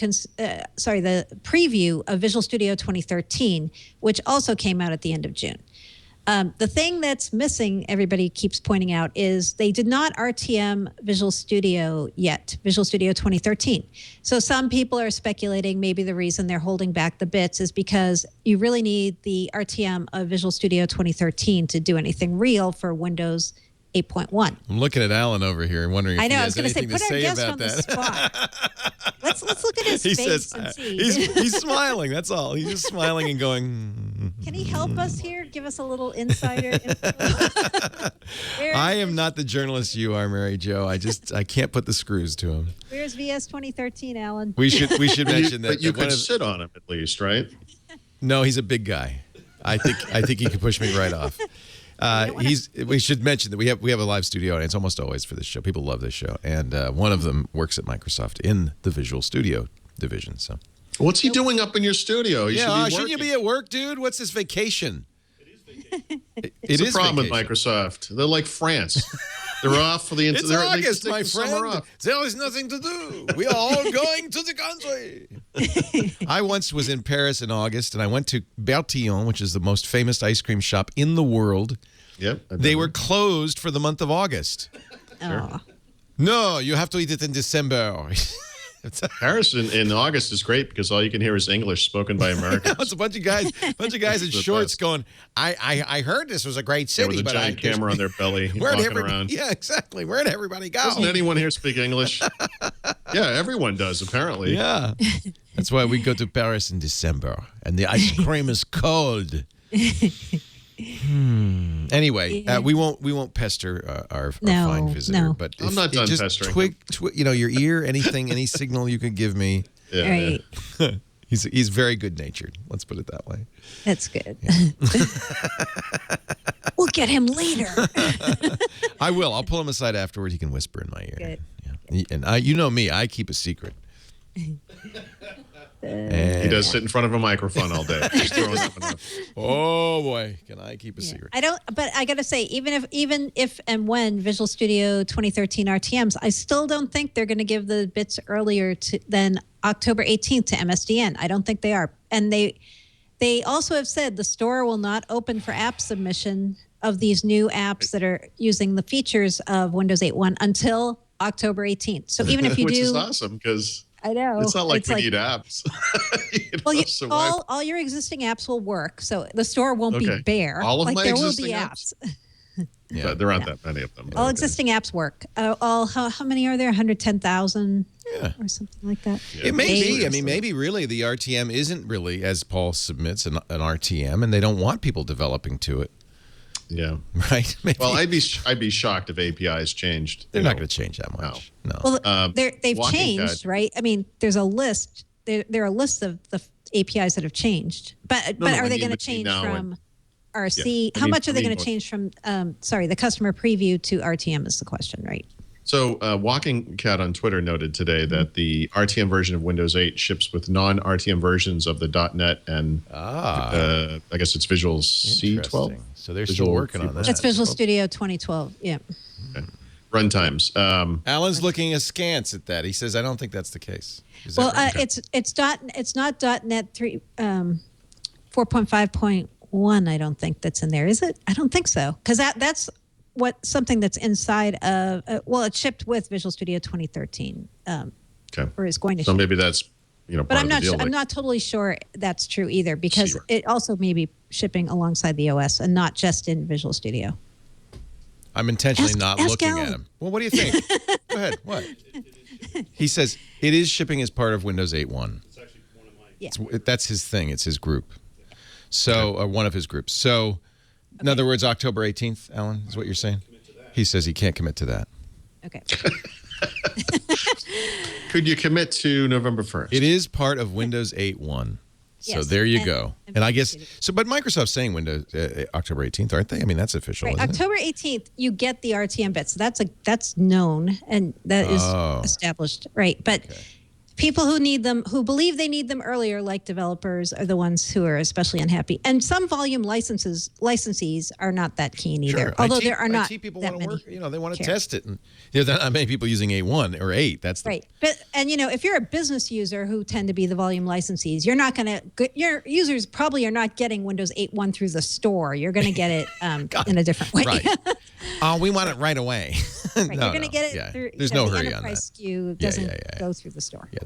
preview of Visual Studio 2013, which also came out at the end of June. The thing that's missing, everybody keeps pointing out, is they did not RTM Visual Studio yet, Visual Studio 2013. So some people are speculating maybe the reason they're holding back the bits is because you really need the RTM of Visual Studio 2013 to do anything real for Windows 8.1. I'm looking at Alan over here and wondering if he has anything to say about that. Let's look at his face and see. He's smiling. That's all. He's just smiling and going. Can he help us here? Give us a little insider info. I am not the journalist you are, Mary Jo. I can't put the screws to him. Where's VS 2013, Alan? We should mention that. But you could sit on him at least, right? No, he's a big guy. I think he could push me right off. We should mention that we have a live studio audience almost always for this show. People love this show, and one of them works at Microsoft in the Visual Studio division. So, what's he doing up in your studio? Shouldn't you be at work, dude? What's this vacation? It is vacation. It's a problem with Microsoft. They're like France. They're off for the It's August, my friend. There is nothing to do. We are all going to the country. I once was in Paris in August, and I went to Bertillon, which is the most famous ice cream shop in the world. Yep. They were closed for the month of August. Sure. No, you have to eat it in December. Paris in August is great because all you can hear is English spoken by Americans. It's a bunch of guys in shorts going, I heard this was a great city. With a giant camera on their belly walking around. Yeah, exactly. Where'd everybody go? Doesn't anyone here speak English? Yeah, everyone does, apparently. Yeah. That's why we go to Paris in December, and the ice cream is cold. Anyway, we won't pester our fine visitor. No. But I'm not done pestering. Your ear, any signal you could give me. Yeah. Right. He's very good natured. Let's put it that way. That's good. We'll get him later. I will. I'll pull him aside afterward. He can whisper in my ear. Good. Yeah. And you know me. I keep a secret. He does sit in front of a microphone all day. Just throwing up enough. Oh boy, can I keep a secret? But I got to say, even if and when Visual Studio 2013 RTMs, I still don't think they're going to give the bits earlier than October 18th to MSDN. I don't think they are. And they also have said the store will not open for app submission of these new apps that are using the features of Windows 8.1 until October 18th. So even if you Which do, is awesome because I know it's not like we need apps. All your existing apps will work, so the store won't be bare. All of my there will existing be apps. Yeah. But there aren't that many of them. All existing apps work. How many are there? 110,000 or something like that. Yeah, it may be. I mean, maybe really the RTM isn't really, as Paul submits, an RTM, and they don't want people developing to it. Yeah. Right. Maybe. Well, I'd be shocked if APIs changed. They're not going to change that much. No. Well, they've changed, right? I mean, there's a list. There are lists of the APIs that have changed, but are they going to change from RC? How much are they going to change from? The customer preview to RTM is the question, right? So, Walking Cat on Twitter noted today that the RTM version of Windows 8 ships with non-RTM versions of the .NET and I guess it's Visual C12. So they're still working on that. That's Visual Studio 2012. Yeah. Okay. Runtimes. Alan's looking askance at that. He says, "I don't think that's the case." It's not .NET 3 4.5.1. I don't think that's in there, is it? I don't think so, because something that's inside of. Well, it shipped with Visual Studio 2013, Okay. or is going to. So ship. maybe that's But part I'm of the not. deal. I'm not totally sure that's true either, because Sure. it also may be shipping alongside the OS and not just in Visual Studio. I'm intentionally not ask looking Alan. at him. Well, what do you think? Go ahead. What? He says it is shipping as part of Windows 8.1. Yeah. That's his thing. It's his group. So, one of his groups. So, in other words, October 18th, Alan, is what you're saying? He says he can't commit to that. Okay. Could you commit to November 1st? It is part of Windows 8.1. So Yes, there you and- go. And I guess so. But Microsoft's saying Windows October 18th, aren't they? I mean, that's official. Right. Isn't October 18th, you get the RTM bits. That's known, and that is established, right? But people who need them, who believe they need them earlier, like developers, are the ones who are especially unhappy. And some volume licensees are not that keen either. Sure. Although IT, there are not IT people that want to many. work. You know, they want to care. test it, and there are not many people using 8.1 or 8. That's the, Right. But if you're a business user who tend to be the volume licensees, you're not going to. Your users probably are not getting Windows 8.1 through the store. You're going to get it in a different way. Right. Oh, we want it right away. Right, No, you're going to no. get it Yeah. through. There's no the hurry on enterprise that. SKU doesn't go through the store. Yeah,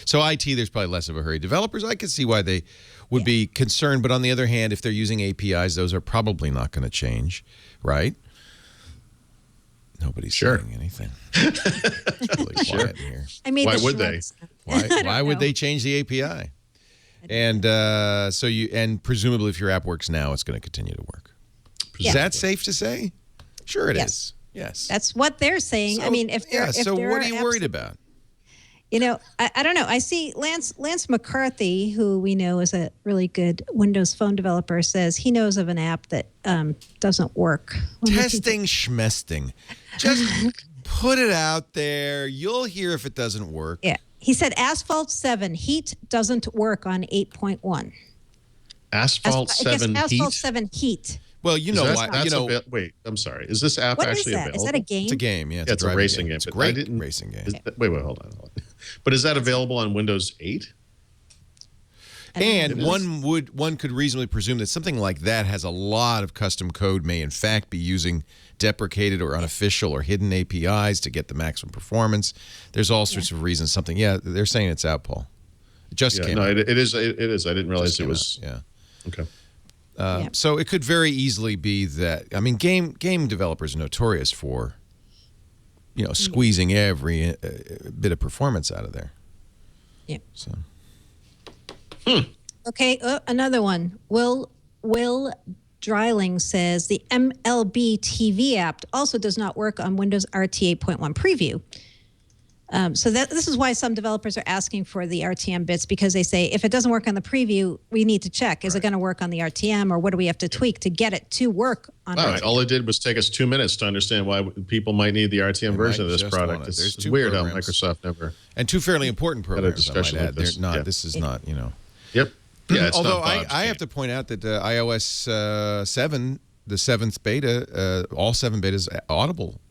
so IT, there's probably less of a hurry. Developers, I could see why they would be concerned, but on the other hand, if they're using APIs, those are probably not going to change, right? Nobody's saying anything. It's really quiet in here. I made Why the would they? Schwartz. Why would they change the API? And and presumably, if your app works now, it's going to continue to work. Is that safe to say? Sure, it is. Yes. That's what they're saying. I mean, if there, so there what are are you apps worried that- about? I don't know. I see Lance McCarthy, who we know is a really good Windows Phone developer, says he knows of an app that doesn't work. Testing schmesting. Just put it out there. You'll hear if it doesn't work. Yeah. He said Asphalt 7 Heat doesn't work on 8.1. Asphalt 7 Heat? Asphalt 7 Heat. Well, you know why. Wait, I'm sorry. Is this app What is actually that? available? Is that a game? It's a game, yeah. It's a driving racing game. It's a but I great didn't- racing game. Wait, hold on. But is that available on Windows 8? And one could reasonably presume that something like that has a lot of custom code, may in fact be using deprecated or unofficial or hidden APIs to get the maximum performance. There's all sorts of reasons. They're saying it's out, Paul. It just came out. It is. It is. I didn't realize it was. Yeah. Okay. So it could very easily be that. I mean, game developers are notorious for, squeezing every bit of performance out of there. Yeah. So. Okay, another one. Will Dryling says the MLB TV app also does not work on Windows RT 8.1 preview. So this is why some developers are asking for the RTM bits, because they say if it doesn't work on the preview, we need to check. Is it going to work on the RTM, or what do we have to tweak to get it to work on All RTM? right. All it did was take us 2 minutes to understand why people might need the RTM version of this just product. want it. It's There's two weird programs. how Microsoft never. And two fairly important programs, discussion I might like add. this. They're not. Yeah. This is not. Yep. Yeah. It's Although not I have to point out that iOS 7, the 7th beta, all 7 betas,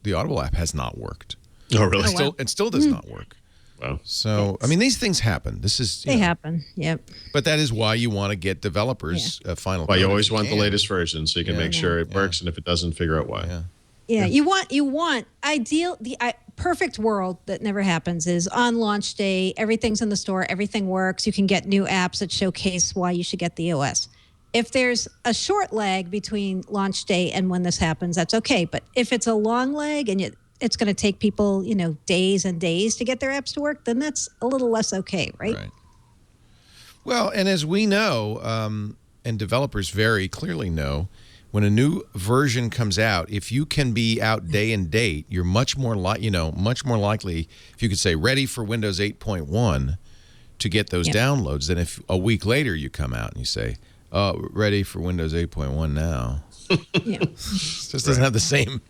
the Audible app has not worked. Oh, really? It still does not work. Wow. So, I mean, these things happen. This is They happen. Yep. But that is why you want to get developers final. Why code you if always want the can. latest version so you can make sure it works, and if it doesn't, figure out why. Yeah. Yeah, you want the perfect world that never happens is on launch day, everything's in the store, everything works. You can get new apps that showcase why you should get the OS. If there's a short lag between launch day and when this happens, that's okay. But if it's a long lag and it's going to take people, days and days to get their apps to work, then that's a little less okay, right? Right. Well, and as we know, and developers very clearly know, when a new version comes out, if you can be out day and date, you're much more likely, if you could say ready for Windows 8.1 to get those downloads than if a week later you come out and you say, "Oh, ready for Windows 8.1 now." Yeah. It just doesn't have the same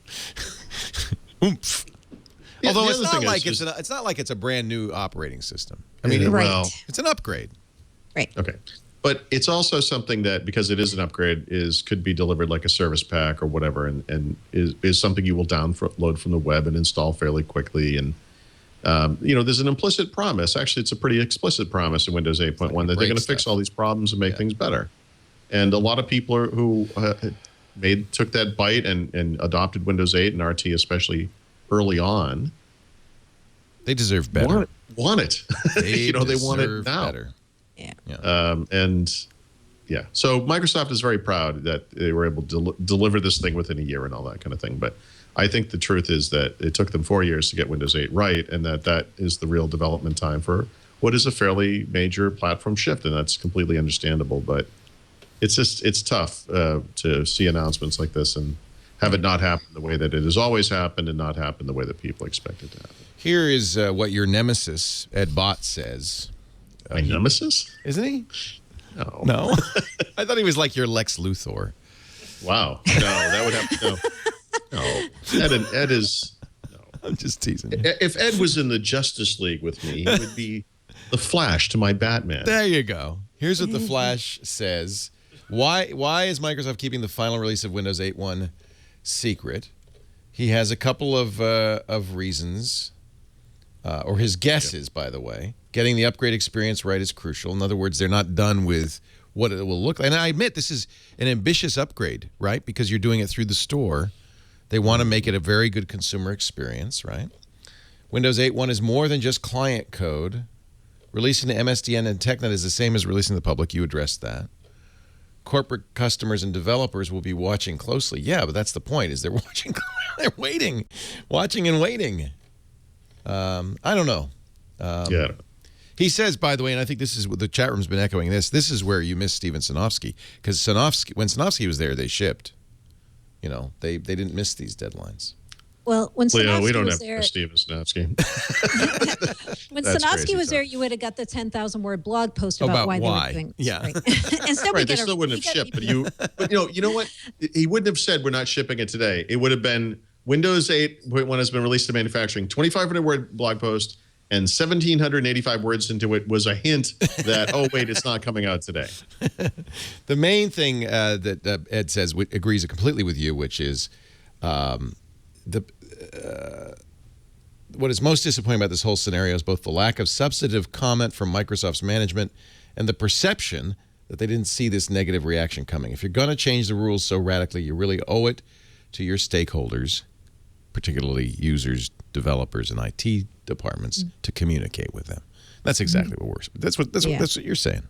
oomph. Yeah, Although the it's other not thing like is it's not like it's a brand new operating system. I mean, Right. it's an upgrade. Right. Okay. But it's also something that, because it is an upgrade, could be delivered like a service pack or whatever, and is something you will download from the web and install fairly quickly. And there's an implicit promise. Actually, it's a pretty explicit promise in Windows 8.1 that they're going to fix all these problems and make things better. And a lot of people who took that bite and adopted Windows 8 and RT, especially early on. They deserve better. Want it. They they want it now. Better. Yeah. So Microsoft is very proud that they were able to deliver this thing within a year and all that kind of thing. But I think the truth is that it took them 4 years to get Windows 8 right, and that is the real development time for what is a fairly major platform shift, and that's completely understandable. But it's tough to see announcements like this and have it not happen the way that it has always happened and not happen the way that people expect it to happen. Here is what your nemesis, Ed Bott, says. My nemesis? Isn't he? No. No? I thought he was like your Lex Luthor. Wow. No, that would have to... No. Ed is... No. I'm just teasing you. If Ed was in the Justice League with me, he would be the Flash to my Batman. There you go. Here's what the Flash says. Why is Microsoft keeping the final release of Windows 8.1 secret? He has a couple of reasons, or his guesses, by the way. Getting the upgrade experience right is crucial. In other words, they're not done with what it will look like. And I admit this is an ambitious upgrade, right? Because you're doing it through the store. They want to make it a very good consumer experience, right? Windows 8.1 is more than just client code. Releasing to MSDN and TechNet is the same as releasing to the public. You addressed that. Corporate customers and developers will be watching closely. Yeah, but that's the point, is they're watching. They're waiting. Watching and waiting. I don't know. Yeah. He says, by the way, and I think this is what the chat room's been echoing this is where you miss Steven Sinofsky. Because when Sinofsky was there, they shipped. You know, they didn't miss these deadlines. Well, when Leo, Sinofsky we don't was have there, Steven Sinofsky. when That's Sinofsky crazy was there, talk. you would have got the 10,000 word blog post about why they were doing this. Yeah. Right. Instead, we Right, they get still wouldn't have shipped, but you know what? He wouldn't have said we're not shipping it today. It would have been Windows 8.1 has been released to manufacturing, 2,500 word blog post, and 1,785 words into it was a hint that, oh, wait, it's not coming out today. The main thing that Ed says agrees completely with you, which is what is most disappointing about this whole scenario is both the lack of substantive comment from Microsoft's management and the perception that they didn't see this negative reaction coming. If you're going to change the rules so radically, you really owe it to your stakeholders, particularly users, developers, and IT departments, to communicate with them. That's exactly what that's what you're saying.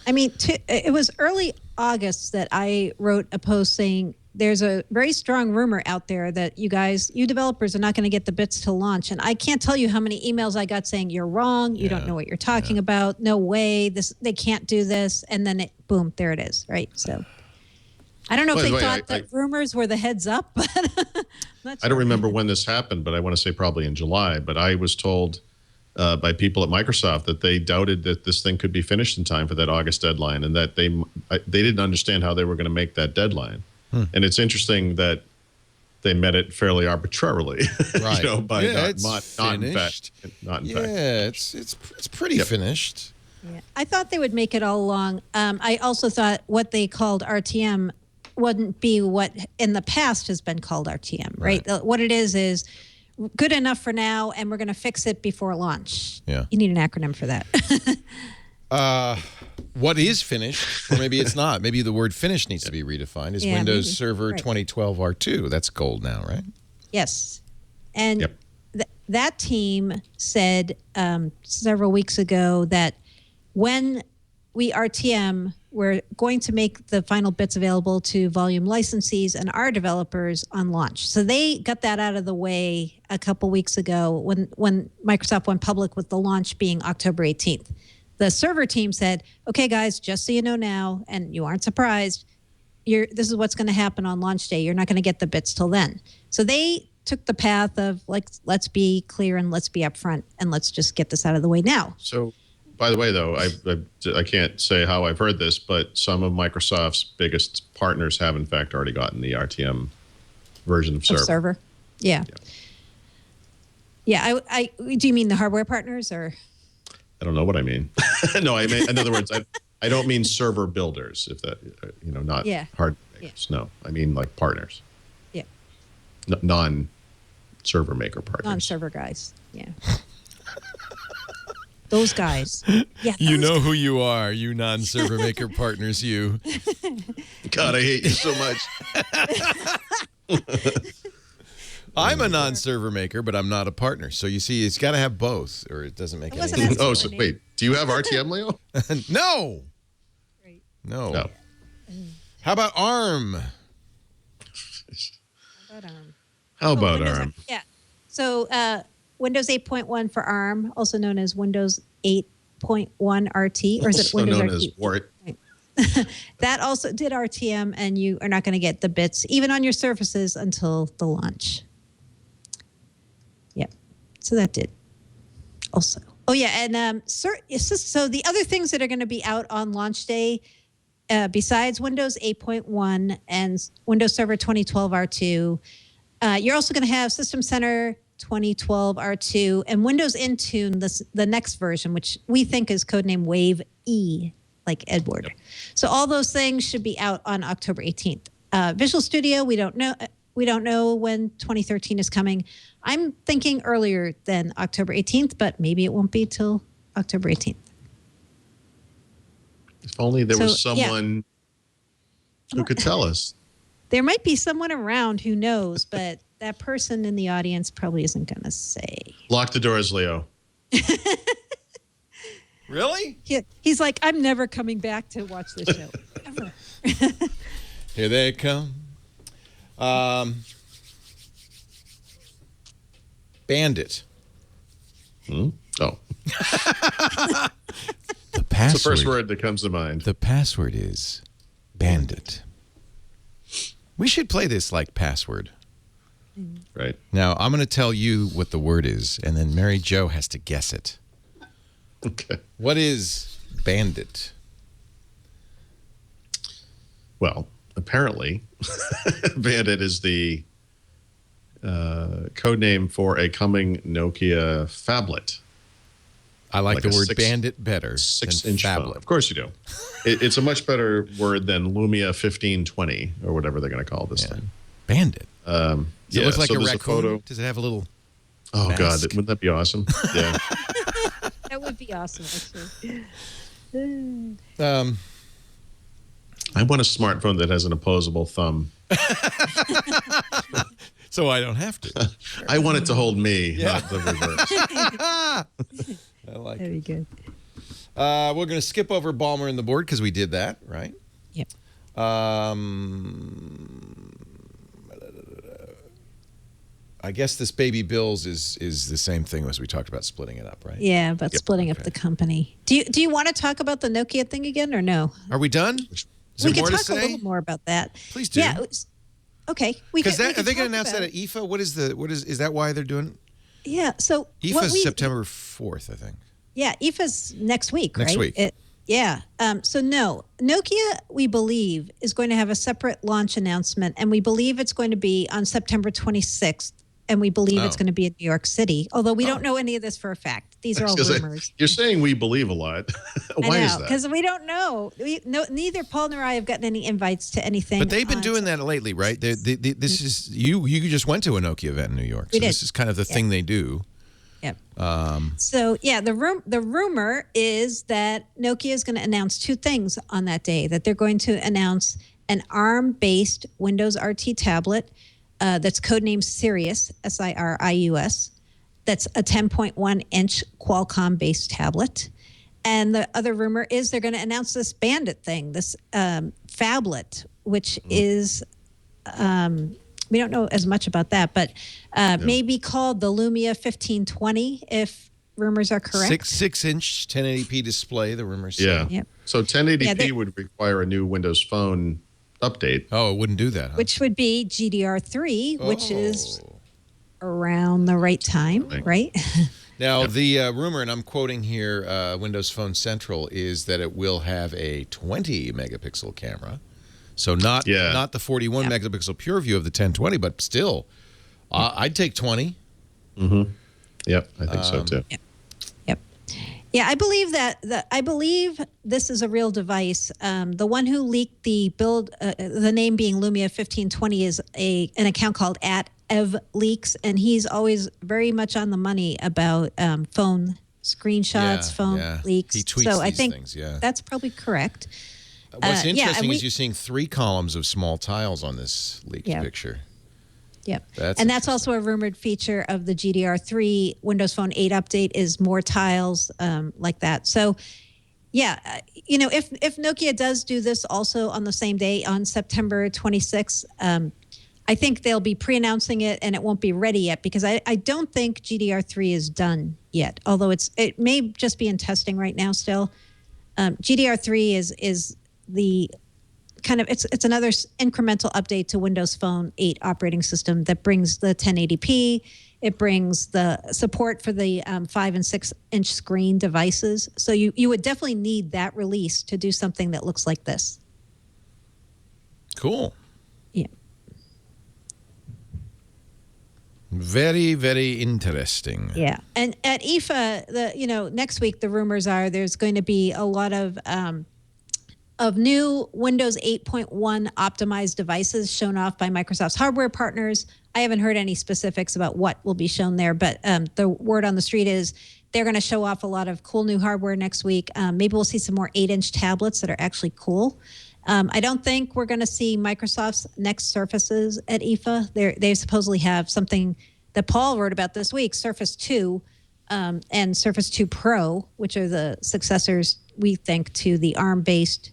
I mean, it was early August that I wrote a post saying there's a very strong rumor out there that you developers are not going to get the bits to launch. And I can't tell you how many emails I got saying, you're wrong. You don't know what you're talking about. No way. They can't do this. And then boom, there it is. Right. So I don't know if they thought that rumors were the heads up, but I don't remember when this happened, but I want to say probably in July. But I was told by people at Microsoft that they doubted that this thing could be finished in time for that August deadline, and that they didn't understand how they were going to make that deadline. And it's interesting that they met it fairly arbitrarily, Right? By not finished. Not in fact. Yeah, it's pretty finished. Yeah. I thought they would make it all along. I also thought what they called RTM wouldn't be what in the past has been called RTM, right? What it is good enough for now, and we're going to fix it before launch. Yeah. You need an acronym for that. What is finished, or maybe it's not. Maybe the word finished needs to be redefined. Is Windows Server 2012 R2. That's gold now, right? Yes. And that team said several weeks ago that when we RTM, we're going to make the final bits available to volume licensees and our developers on launch. So they got that out of the way a couple weeks ago when Microsoft went public with the launch being October 18th. The server team said, okay, guys, just so you know now, and you aren't surprised, this is what's going to happen on launch day. You're not going to get the bits till then. So they took the path of, like, let's be clear and let's be upfront and let's just get this out of the way now. So, by the way, though, I can't say how I've heard this, but some of Microsoft's biggest partners have, in fact, already gotten the RTM version of Server. Yeah. Do you mean the hardware partners or? I don't know what I mean. No, I mean, in other words, I don't mean server builders, if that, not hard makers. No, I mean like partners. Yeah. Non-server maker partners. Non-server guys. Yeah. Those guys. Yeah, You those know who you are, you non-server maker partners, you. God, I hate you so much. I'm a non-server maker, but I'm not a partner. So you see, it's got to have both, or it doesn't make It any wasn't sense. as Oh, so wait. Do you have RTM, Leo? No. Right. No. No. How about ARM? But, How about Windows, ARM? Yeah. So Windows 8.1 for ARM, also known as Windows 8.1 RT, or is it Also Windows known RT? as Wart. That also did RTM, and you are not going to get the bits even on your Surfaces until the launch. Yep. So that did also. Oh yeah, and so the other things that are going to be out on launch day, besides Windows 8.1 and Windows Server 2012 R2, you're also going to have System Center 2012 R2 and Windows Intune, the next version, which we think is codenamed Wave E, like Edward. Yep. So all those things should be out on October 18th. Visual Studio, we don't know. We don't know when 2013 is coming. I'm thinking earlier than October 18th, but maybe it won't be till October 18th. If only there was someone who could tell us. There might be someone around who knows, but that person in the audience probably isn't going to say. Lock the doors, Leo. Really? He's like, I'm never coming back to watch this show. Ever. Here they come. Bandit. Oh. The password. It's the first word that comes to mind. The password is Bandit. We should play this like password. Right. Now, I'm going to tell you what the word is, and then Mary Jo has to guess it. Okay. What is Bandit? Well, apparently, Bandit is the code name for a coming Nokia phablet. I like the word 6 bandit better than 6-inch phablet. phone. Of course you do. It's a much better word than Lumia 1520 or whatever they're going to call this thing. Bandit. Does it look like a there's raccoon? photo. Does it have a little Oh, mask? God. Wouldn't that be awesome? Yeah. That would be awesome, actually. I want a smartphone that has an opposable thumb. So I don't have to. I want it to hold me, not the reverse. I like That'd it. be good. We're going to skip over Ballmer and the board because we did that, right? Yep. I guess this baby Bills is the same thing as we talked about splitting it up, right? Yeah, but splitting up the company. Do you want to talk about the Nokia thing again or no? Are we done? Is We there can more to talk a say? little more about that. Please do. Yeah. Okay. Because are they going to talk announce that about at IFA? Is that why they're doing? Yeah. So IFA's September 4th, I think. Yeah, IFA's next week, right? Next week. Yeah. So no, Nokia, we believe, is going to have a separate launch announcement, and we believe it's going to be on September 26th, and we believe it's going to be in New York City, although we don't know any of this for a fact. These are all rumors. You're saying we believe a lot. Why is that? Because we don't know. Neither Paul nor I have gotten any invites to anything. But they've been doing that lately, right? This is you just went to a Nokia event in New York. So this is kind of the thing they do. Yep. So yeah, the rumor is that Nokia is going to announce two things on that day. That they're going to announce an ARM-based Windows RT tablet that's codenamed Sirius, Sirius. That's a 10.1-inch Qualcomm-based tablet. And the other rumor is they're going to announce this Bandit thing, this phablet, which is we don't know as much about that, but maybe called the Lumia 1520 if rumors are correct. 6-inch 1080p display, the rumors say. Yeah. Yep. So 1080p would require a new Windows Phone update. Oh, it wouldn't do that, huh? Which would be GDR3, which is around the right time, right? Now, the rumor, and I'm quoting here Windows Phone Central, is that it will have a 20-megapixel camera. So not the 41-megapixel pure view of the 1020, but still, I'd take 20. Mm-hmm. Yep, I think so too. Yep. Yeah, I believe I believe this is a real device. The one who leaked the build, the name being Lumia 1520, is an account called @EvLeaks, and he's always very much on the money about phone screenshots, phone leaks. He tweets so I these think things, yeah. that's probably correct. What's interesting and is you're seeing 3 columns of small tiles on this leaked picture. Yep. That's also a rumored feature of the GDR3 Windows Phone 8 update is more tiles like that. So, if Nokia does do this also on the same day on September 26th, I think they'll be pre-announcing it and it won't be ready yet because I don't think GDR3 is done yet, although it may just be in testing right now still. GDR3 is the kind of it's another incremental update to Windows Phone 8 operating system that brings the 1080p. It brings the support for the 5 and 6 inch screen devices. So you would definitely need that release to do something that looks like this. Cool. Yeah. Very, very interesting. Yeah. And at IFA, next week the rumors are there's going to be a lot of new Windows 8.1 optimized devices shown off by Microsoft's hardware partners. I haven't heard any specifics about what will be shown there, but the word on the street is they're going to show off a lot of cool new hardware next week. Maybe we'll see some more 8-inch tablets that are actually cool. I don't think we're going to see Microsoft's next Surfaces at IFA. They supposedly have something that Paul wrote about this week, Surface 2 and Surface 2 Pro, which are the successors, we think, to the ARM-based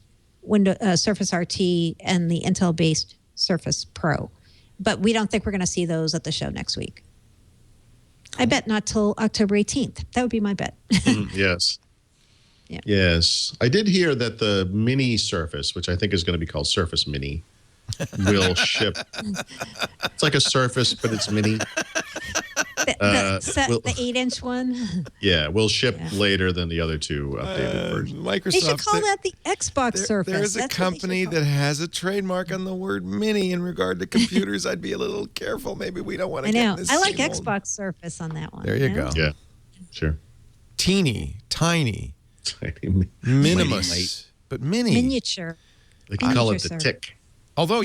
Surface RT and the Intel-based Surface Pro. But we don't think we're going to see those at the show next week. I bet not till October 18th. That would be my bet. Yes. Yeah. Yes. I did hear that the mini Surface, which I think is going to be called Surface Mini, will ship. It's like a Surface, but it's mini. The 8-inch one? Yeah, will ship later than the other 2 updated versions. Microsoft. They should call that the Xbox Surface. There is a company that has a trademark on the word mini in regard to computers. I'd be a little careful. Maybe we don't want to get in this. I like same old- Xbox Surface on that one. There you go. Yeah, sure. Teeny, tiny, Tiny, minimus, but mini. Miniature. They can call it Miniature the Surface. tick. Although,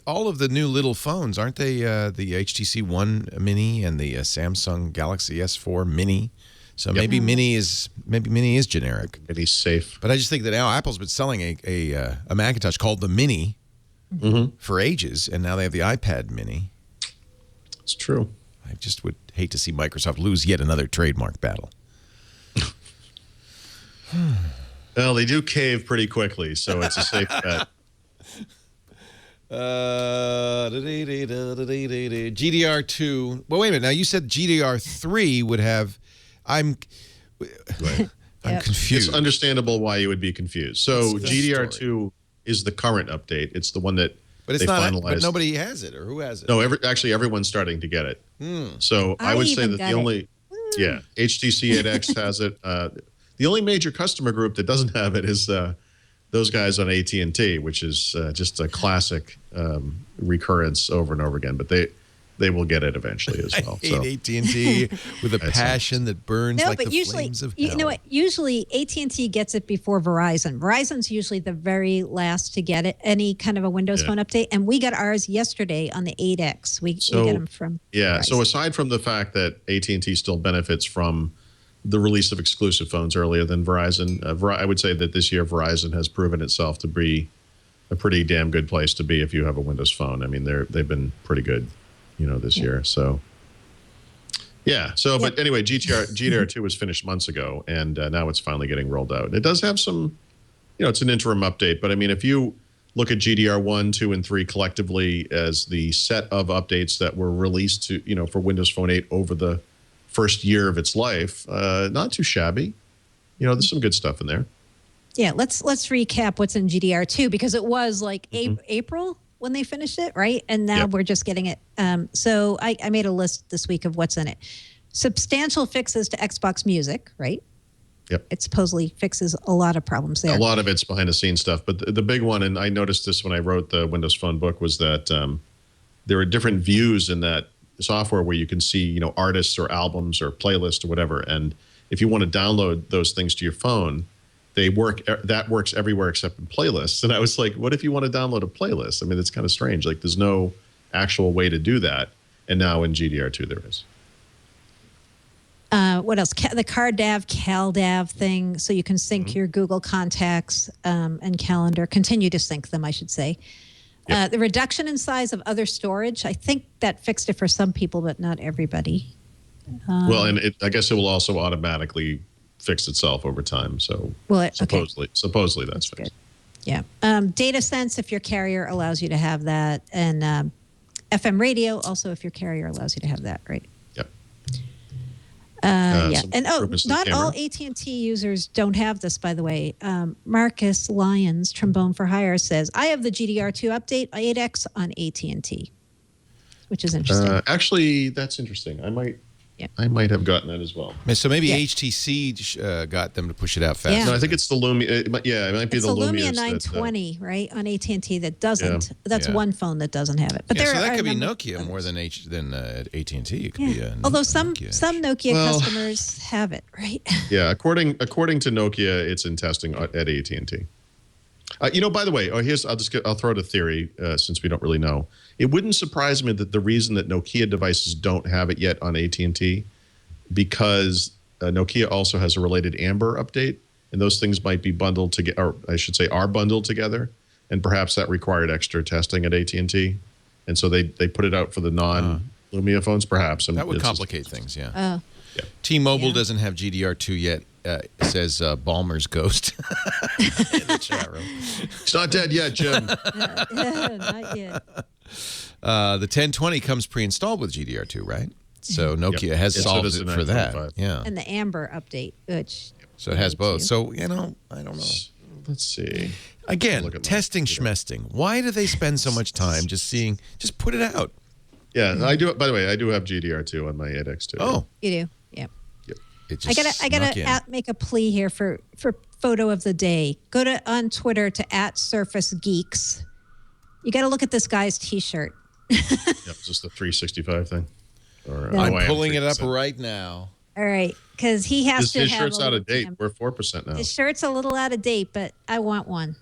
all of the new little phones, aren't they the HTC One Mini and the Samsung Galaxy S4 Mini? So maybe Mini is generic. Mini's safe. But I just think that now Apple's been selling a Macintosh called the Mini for ages, and now they have the iPad Mini. It's true. I just would hate to see Microsoft lose yet another trademark battle. Well, they do cave pretty quickly, so it's a safe bet. GDR2. Well, wait a minute. Now you said GDR3 would have. I'm confused. It's understandable why you would be confused. So What's the GDR2 story? is the current update. It's the one that But it's they not. finalized. But nobody has it, or who has it? No, actually everyone's starting to get it. So I would say even that got the it. only, HTC 8X has it. The only major customer group that doesn't have it is those guys on AT&T, which is just a classic recurrence over and over again. But they will get it eventually as well. I hate AT&T with a passion that burns like but the usually, flames of hell. you know what? Usually AT&T gets it before Verizon. Verizon's usually the very last to get it, any kind of a Windows Phone update. And we got ours yesterday on the 8X. We get them from Verizon. So aside from the fact that AT&T still benefits from the release of exclusive phones earlier than Verizon, I would say that this year Verizon has proven itself to be a pretty damn good place to be if you have a Windows Phone. I mean, they've been pretty good, this year. So, but anyway, GDR2 was finished months ago, and now it's finally getting rolled out. It does have some, it's an interim update, but I mean, if you look at GDR1, 2, and 3 collectively as the set of updates that were released to, for Windows Phone 8 over the first year of its life, not too shabby. There's some good stuff in there. Yeah, let's recap what's in GDR2 because it was like April when they finished it, right? And now we're just getting it. So I made a list this week of what's in it. Substantial fixes to Xbox Music, right? Yep. It supposedly fixes a lot of problems there. A lot of it's behind the scenes stuff, but the big one, and I noticed this when I wrote the Windows Phone book, was that there are different views in that software where you can see, artists or albums or playlists or whatever. And if you want to download those things to your phone, that works everywhere except in playlists. And I was like, what if you want to download a playlist? I mean, it's kind of strange. Like, there's no actual way to do that. And now in GDR2 there is. What else? The CalDAV thing, so you can sync your Google contacts and calendar. Continue to sync them, I should say. Yep. The reduction in size of other storage, I think that fixed it for some people, but not everybody. Well, and I guess it will also automatically fix itself over time. So supposedly that's fixed. Good. Yeah. Data sense, if your carrier allows you to have that, and FM radio also if your carrier allows you to have that, right? Yep. Yeah. And not all AT&T users don't have this, by the way. Marcus Lyons, Trombone for Hire, says, I have the GDR2 update 8X on AT&T, which is interesting. Actually, that's interesting. I might have gotten that as well. So maybe HTC got them to push it out fast. Yeah. No, I think it's the Lumia. It might be it's the Lumia Lumia 920, right, on AT&T that doesn't. Yeah. That's one phone that doesn't have it. But so that could be Nokia more than AT&T. It could be although some Nokia. Nokia customers have it, right? Yeah, according to Nokia, it's in testing at AT&T. By the way, I'll throw out a theory since we don't really know. It wouldn't surprise me that the reason that Nokia devices don't have it yet on AT&T because Nokia also has a related Amber update, and those things might be bundled together, or I should say, are bundled together, and perhaps that required extra testing at AT&T, and so they put it out for the non-Lumia phones, perhaps. That would complicate things, yeah. Oh. Yeah. T-Mobile doesn't have GDR2 yet. It says Ballmer's ghost in the chat room. It's not dead yet, Jim. Not yet. The 1020 comes pre-installed with GDR2, right? So Nokia has solved it for that. Yeah. And the Amber update, which so it has both. So, I don't know. Let's see. Again, testing schmesting. Why do they spend so much time just put it out? Yeah, I do. By the way, I do have GDR2 on my 8X too. Oh. you do, yeah. I gotta make a plea here for photo of the day. Go on Twitter to @SurfaceGeeks. You got to look at this guy's T-shirt. Is this the 365 thing? I'm pulling it up right now. All right, because he has to. His shirt's out of date. We're 4% now. His shirt's a little out of date, but I want one.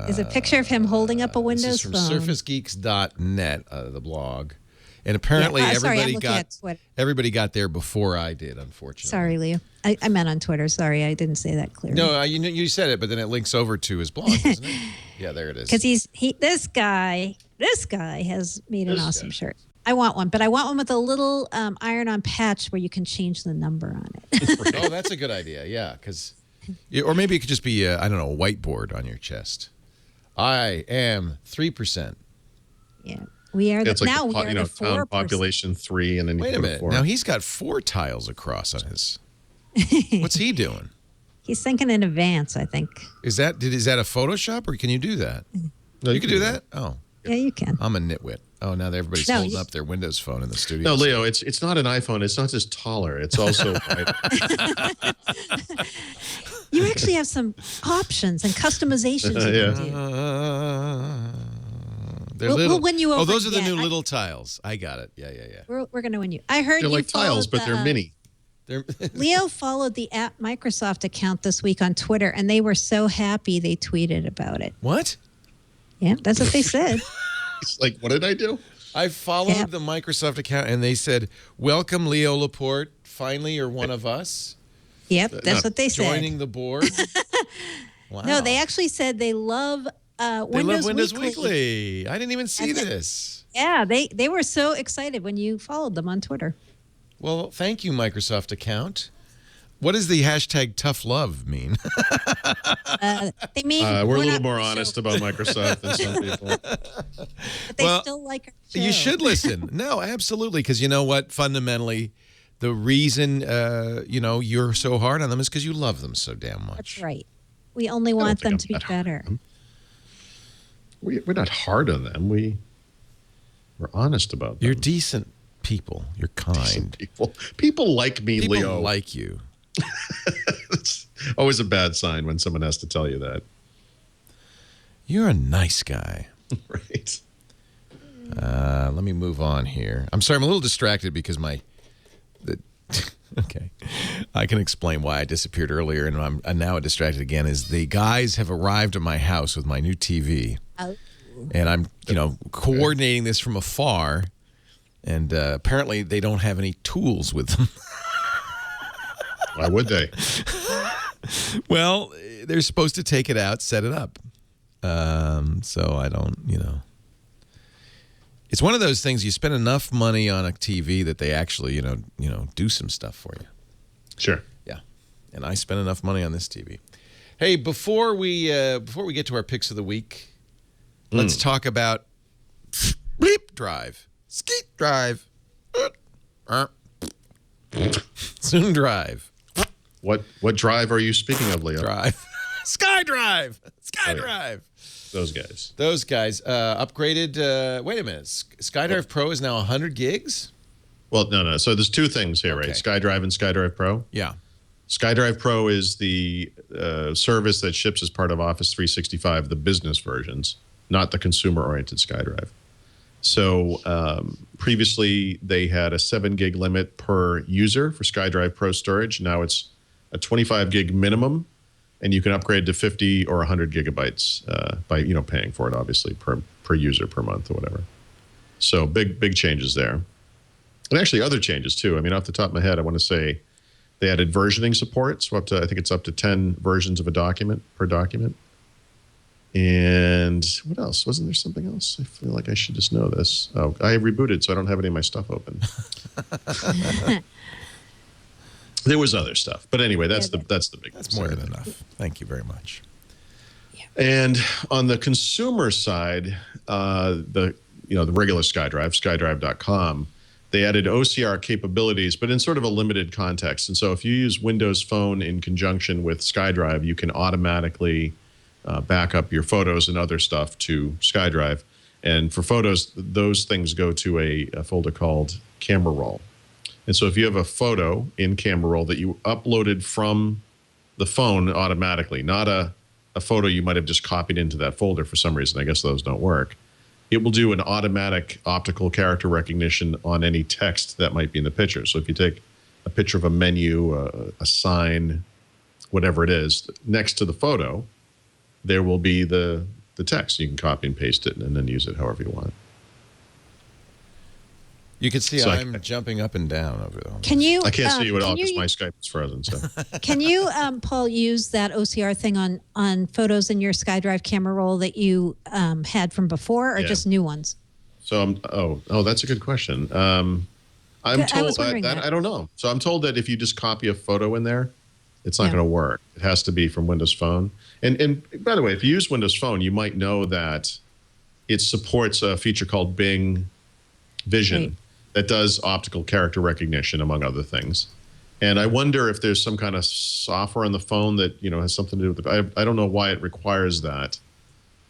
Is a picture of him holding up a Windows phone. This is from SurfaceGeeks.net, the blog. And apparently everybody got there before I did, unfortunately. Sorry, Leo. I meant on Twitter. Sorry, I didn't say that clearly. No, you said it, but then it links over to his blog, doesn't it? Yeah, there it is. Because this guy has made an awesome shirt. I want one, but I want one with a little iron-on patch where you can change the number on it. Oh, that's a good idea. Yeah, or maybe it could just be a whiteboard on your chest. I am 3%. Yeah. We are it's like now we are the 4%. Town population 3, and then you wait a minute. 4. Now he's got 4 tiles across on his. What's he doing? He's thinking in advance, I think. Is that a Photoshop, or can you do that? No, you can do that. Oh, yeah, you can. I'm a nitwit. Oh, now everybody's holding up their Windows phone in the studio. No, Leo, it's not an iPhone. It's not just taller. It's also. You actually have some options and customizations. You can do. We'll win you over. Oh, those are the new little tiles. I got it. Yeah. We're going to win you. I heard they're you like tiles, but they're mini. Leo followed the @Microsoft account this week on Twitter, and they were so happy they tweeted about it. What? Yeah, that's what they said. It's like, what did I do? I followed the Microsoft account, and they said, "Welcome, Leo Laporte. Finally, you're one of us." Yep, that's what they said. Joining the board. Wow. No, they actually said they love Windows Weekly. I didn't even see this. Yeah, they were so excited when you followed them on Twitter. Well, thank you, Microsoft account. What does the hashtag tough love mean? They mean we're a little more honest about Microsoft than some people. But they still like our show. You should listen. No, absolutely, because you know what? Fundamentally, the reason you're so hard on them is because you love them so damn much. That's right. We only want them to be better. We're not hard on them. We're honest about them. You're decent people. You're kind. People like me, People Leo. like you. It's always a bad sign when someone has to tell you that. You're a nice guy. Right. Let me move on here. I'm sorry, I'm a little distracted because okay. I can explain why I disappeared earlier, and I'm now distracted again. Is the guys have arrived at my house with my new TV, and I'm coordinating this from afar. And apparently they don't have any tools with them. Why would they? Well, they're supposed to take it out, set it up. So I don't, It's one of those things, you spend enough money on a TV that they actually, do some stuff for you. Sure. Yeah. And I spent enough money on this TV. Hey, before we get to our picks of the week, let's talk about Bleep Drive. Skeet Drive. Soon Drive. What drive are you speaking of, Leo? Drive. Skydrive. Skydrive. Those guys. Upgraded. Wait a minute. Skydrive Pro is now 100 gigs? Well, no. So there's two things here, right? Skydrive and Skydrive Pro. Yeah. Skydrive Pro is the service that ships as part of Office 365, the business versions, not the consumer-oriented Skydrive. So previously, they had a 7 gig limit per user for Skydrive Pro storage. Now it's a 25 gig minimum, and you can upgrade to 50 or 100 gigabytes by paying for it, obviously, per user per month or whatever. So big changes there. And actually other changes too. I mean, off the top of my head, I want to say they added versioning support. So I think it's up to 10 versions of a document per document. And what else? Wasn't there something else? I feel like I should just know this. Oh, I rebooted, so I don't have any of my stuff open. There was other stuff, but anyway, that's the big. That's more than enough. Thank you very much. Yeah. And on the consumer side, the regular Skydrive, skydrive.com, they added OCR capabilities, but in sort of a limited context. And so if you use Windows Phone in conjunction with Skydrive, you can automatically back up your photos and other stuff to SkyDrive. And for photos, those things go to a folder called Camera Roll. And so if you have a photo in Camera Roll that you uploaded from the phone automatically, not a photo you might have just copied into that folder for some reason, I guess those don't work, it will do an automatic optical character recognition on any text that might be in the picture. So if you take a picture of a menu, a sign, whatever it is, next to the photo, there will be the text. You can copy and paste it and then use it however you want. You can see So I'm jumping up and down over there. Can you? I can't see you at all because my Skype is frozen. So Can you, Paul, use that OCR thing on photos in your SkyDrive camera roll that you had from before, or just new ones? So that's a good question. I'm told that I don't know. So I'm told that if you just copy a photo in there, it's not going to work. It has to be from Windows Phone. And by the way, if you use Windows Phone, you might know that it supports a feature called Bing Vision that does optical character recognition, among other things. And I wonder if there's some kind of software on the phone that has something to do with it. I don't know why it requires that.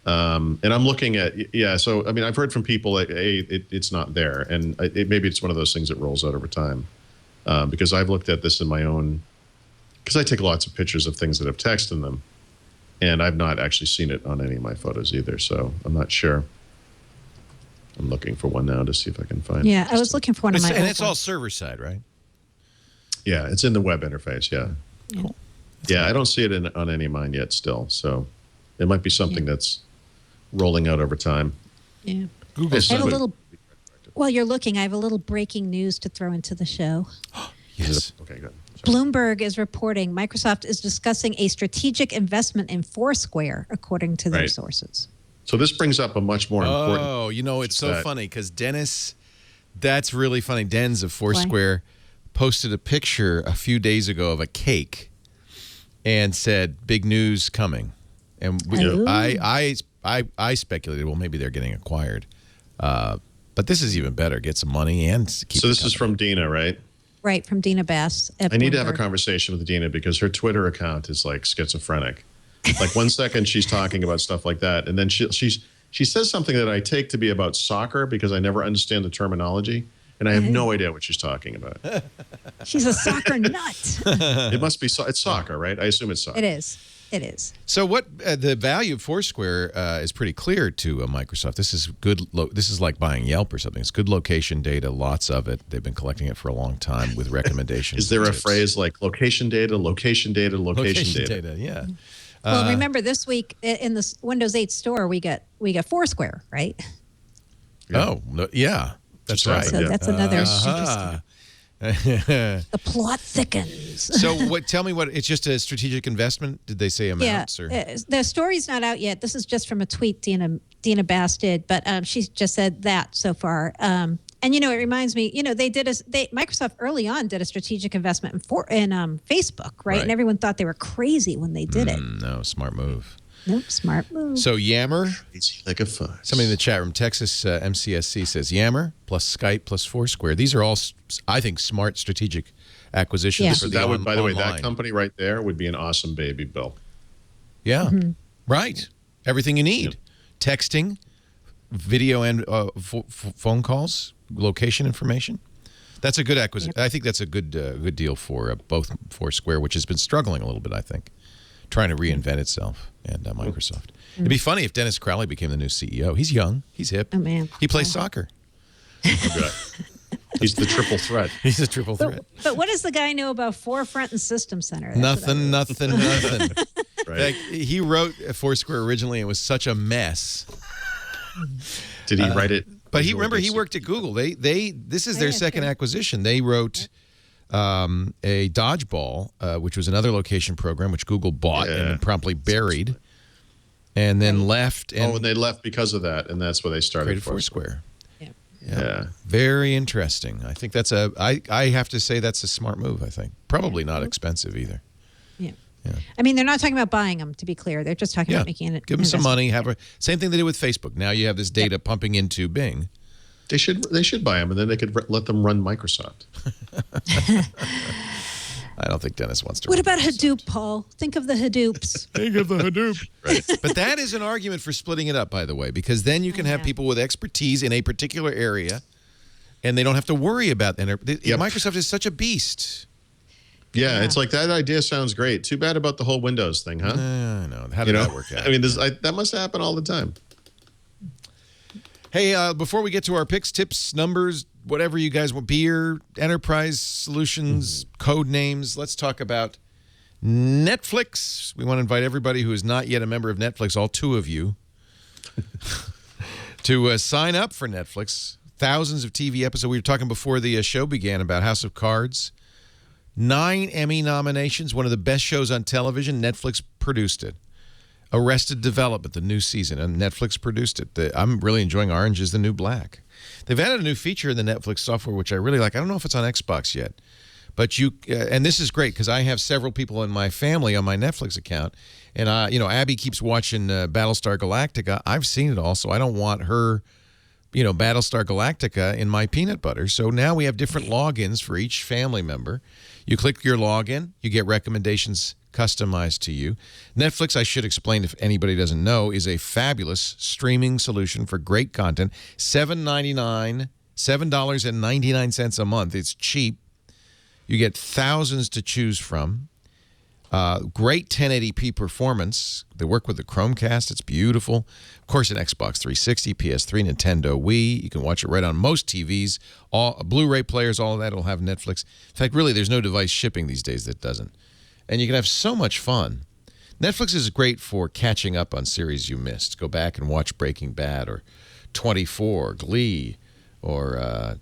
And I'm looking at So I mean, I've heard from people that it's not there, and maybe it's one of those things that rolls out over time. Because I've looked at this in my own. Because I take lots of pictures of things that have text in them, and I've not actually seen it on any of my photos either, so I'm not sure. I'm looking for one now to see if I can find it. Yeah, I was looking for one of my And it's all server side, right? Yeah, it's in the web interface, yeah. Cool. Yeah, I don't see it on any of mine yet still, so it might be something that's rolling out over time. Yeah. Google. I have a little. While you're looking, I have a little breaking news to throw into the show. Yes. Okay, good. Bloomberg is reporting Microsoft is discussing a strategic investment in Foursquare, according to their sources. So this brings up a much more important... Oh, it's so funny because Dennis, that's really funny. Denz of Foursquare posted a picture a few days ago of a cake and said, big news coming. And I speculated, well, maybe they're getting acquired. But this is even better. Get some money and keep So this is from Dina, right? Right, from Dina Bass. I need to have a conversation with Dina because her Twitter account is like schizophrenic. Like 1 second she's talking about stuff like that, and then she says something that I take to be about soccer because I never understand the terminology, and I have no idea what she's talking about. She's a soccer nut. It must be it's soccer, right? I assume it's soccer. It is. It is. So what the value of Foursquare is pretty clear to Microsoft. This is good. This is like buying Yelp or something. It's good location data, lots of it. They've been collecting it for a long time with recommendations. Is there a phrase like location data, location data, location data? Yeah. Well, remember this week in the Windows 8 store we got Foursquare, right? Yeah. Oh, yeah. That's just right. happened, So yeah. that's another Uh-huh. the plot thickens. So what? Tell me what. It's just a strategic investment. Did they say amounts or? The story's not out yet. This is just from a tweet Dina Bass did, but she just said that so far. And it reminds me, Microsoft early on did a strategic investment in Facebook, right? And everyone thought they were crazy when they did it. No, smart move. Nope, smart move. So Yammer. It's like a fuzz. Somebody in the chat room, Texas MCSC says Yammer plus Skype plus Foursquare. These are all, I think, smart strategic acquisitions. Yeah. For That would, by the way, online. that company right there would be an awesome baby, Bill. Yeah, right. Everything you need: texting, video, and phone calls, location information. That's a good acquisition. I think that's a good deal for both Foursquare, which has been struggling a little bit. I think, trying to reinvent itself, and Microsoft. It'd be funny if Dennis Crowley became the new CEO. He's young. He's hip. Oh, man. He plays soccer. He's the triple threat. He's a triple threat. But what does the guy know about Forefront and System Center? That's Nothing. Right. He wrote Foursquare originally. It was such a mess. Did he write it? But he worked at Google. This is their second acquisition. They wrote a dodgeball, which was another location program, which Google bought and promptly buried, and then left. And and they left because of that, and that's where they started created Foursquare. Yeah. Very interesting. I think that's I have to say that's a smart move, I think. Probably not expensive either. Yeah. I mean, they're not talking about buying them, to be clear. They're just talking about making it. Give them some money. Same thing they did with Facebook. Now you have this data pumping into Bing. They should buy them, and then they could let them run Microsoft. I don't think Dennis wants to. What about Hadoop, Paul? Think of the Hadoops. Think of the Hadoop. Right. But that is an argument for splitting it up, by the way, because then you can have people with expertise in a particular area, and they don't have to worry about that. Microsoft is such a beast. Yeah, it's like that idea sounds great. Too bad about the whole Windows thing, huh? I know. How did that work out? I mean, that must happen all the time. Hey, before we get to our picks, tips, numbers, whatever you guys want, beer, enterprise solutions, code names, let's talk about Netflix. We want to invite everybody who is not yet a member of Netflix, all two of you, to sign up for Netflix. Thousands of TV episodes. We were talking before the show began about House of Cards. 9 Emmy nominations, one of the best shows on television. Netflix produced it. Arrested Development, the new season, and Netflix produced it. I'm really enjoying Orange is the New Black. They've added a new feature in the Netflix software, which I really like. I don't know if it's on Xbox yet, but and this is great because I have several people in my family on my Netflix account, and Abby keeps watching Battlestar Galactica. I've seen it all, so I don't want her, Battlestar Galactica in my peanut butter. So now we have different logins for each family member. You click your login, you get recommendations customized to you. Netflix, I should explain if anybody doesn't know, is a fabulous streaming solution for great content. $7.99 a month. It's cheap. You get thousands to choose from. Great 1080p performance. They work with the Chromecast. It's beautiful. Of course, an Xbox 360, PS3, Nintendo Wii. You can watch it right on most TVs. All Blu-ray players, all of that will have Netflix. In fact, really, there's no device shipping these days that doesn't. And you can have so much fun. Netflix is great for catching up on series you missed. Go back and watch Breaking Bad or 24, Glee, or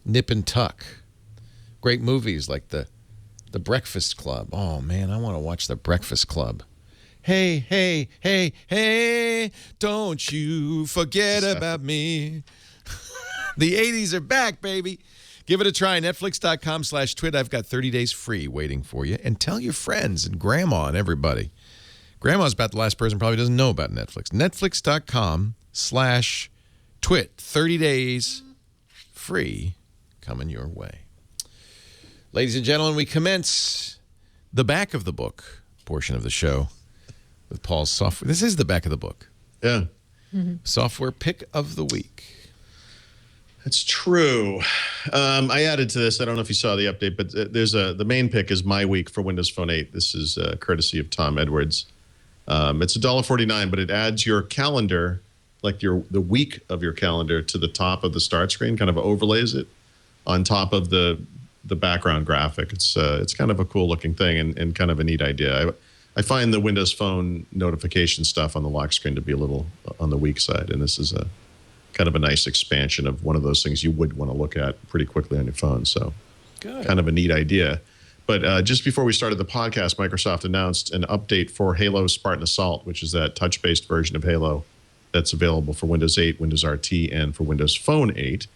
Nip and Tuck. Great movies like The Breakfast Club. Oh, man, I want to watch The Breakfast Club. Hey, hey, hey, hey, don't you forget about me. The 80s are back, baby. Give it a try. Netflix.com/twit. I've got 30 days free waiting for you. And tell your friends and grandma and everybody. Grandma's about the last person probably doesn't know about Netflix. Netflix.com/twit. 30 days free coming your way. Ladies and gentlemen, we commence the back of the book portion of the show with Paul's software. This is the back of the book. Yeah. Software pick of the week. That's true. I added to this. I don't know if you saw the update, but the main pick is My Week for Windows Phone 8. This is courtesy of Tom Edwards. It's $1.49, but it adds your calendar, like the week of your calendar, to the top of the start screen. Kind of overlays it on top of the background graphic. It's kind of a cool looking thing and kind of a neat idea. I find the Windows Phone notification stuff on the lock screen to be a little on the weak side, and this is a kind of a nice expansion of one of those things you would want to look at pretty quickly on your phone. So kind of a neat idea. But just before we started the podcast, Microsoft announced an update for Halo Spartan Assault, which is that touch-based version of Halo that's available for Windows 8, Windows RT, and for Windows Phone 8.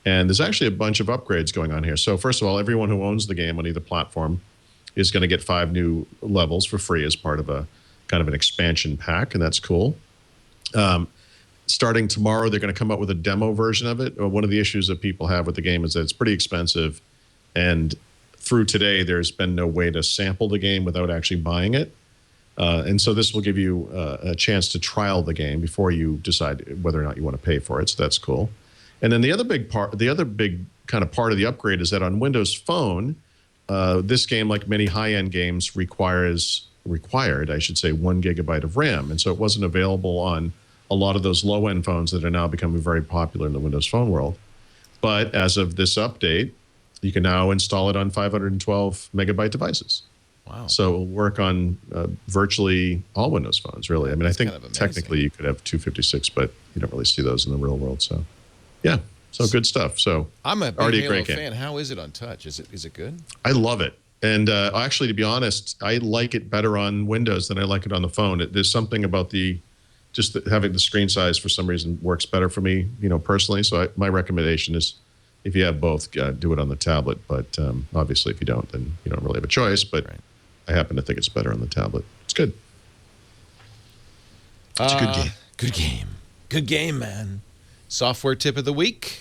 And there's actually a bunch of upgrades going on here. So first of all, everyone who owns the game on either platform is going to get 5 new levels for free as part of a kind of an expansion pack, and that's cool. Starting tomorrow, they're going to come up with a demo version of it. One of the issues that people have with the game is that it's pretty expensive, and through today, there's been no way to sample the game without actually buying it. And so this will give you a chance to trial the game before you decide whether or not you want to pay for it. So that's cool. And then the other big kind of part of the upgrade is that on Windows Phone, this game, like many high-end games, required, I should say, 1 gigabyte of RAM. And so it wasn't available on a lot of those low-end phones that are now becoming very popular in the Windows Phone world. But as of this update, you can now install it on 512 megabyte devices. Wow. So it'll work on virtually all Windows phones, really. I mean, I think kind of technically you could have 256, but you don't really see those in the real world. So, yeah. So good stuff. So I'm a big already Halo a great fan. game. How is it on touch? Is it good? I love it. And actually, to be honest, I like it better on Windows than I like it on the phone. There's something about having the screen size for some reason works better for me, personally. So my recommendation is, if you have both, do it on the tablet. But obviously, if you don't, then you don't really have a choice. But I happen to think it's better on the tablet. It's good. It's a good game. Good game. Good game, man. Software tip of the week.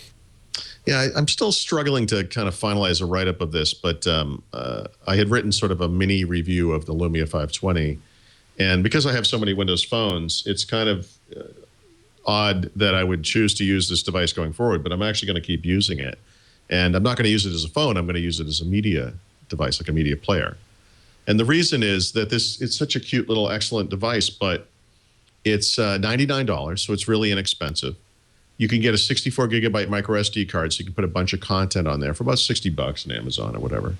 Yeah, I'm still struggling to kind of finalize a write-up of this, but I had written sort of a mini review of the Lumia 520. And because I have so many Windows phones, it's kind of odd that I would choose to use this device going forward, but I'm actually going to keep using it. And I'm not going to use it as a phone. I'm going to use it as a media device, like a media player. And the reason is that it's such a cute little excellent device, but it's $99, so it's really inexpensive. You can get a 64 gigabyte micro SD card, so you can put a bunch of content on there for about $60 on Amazon or whatever.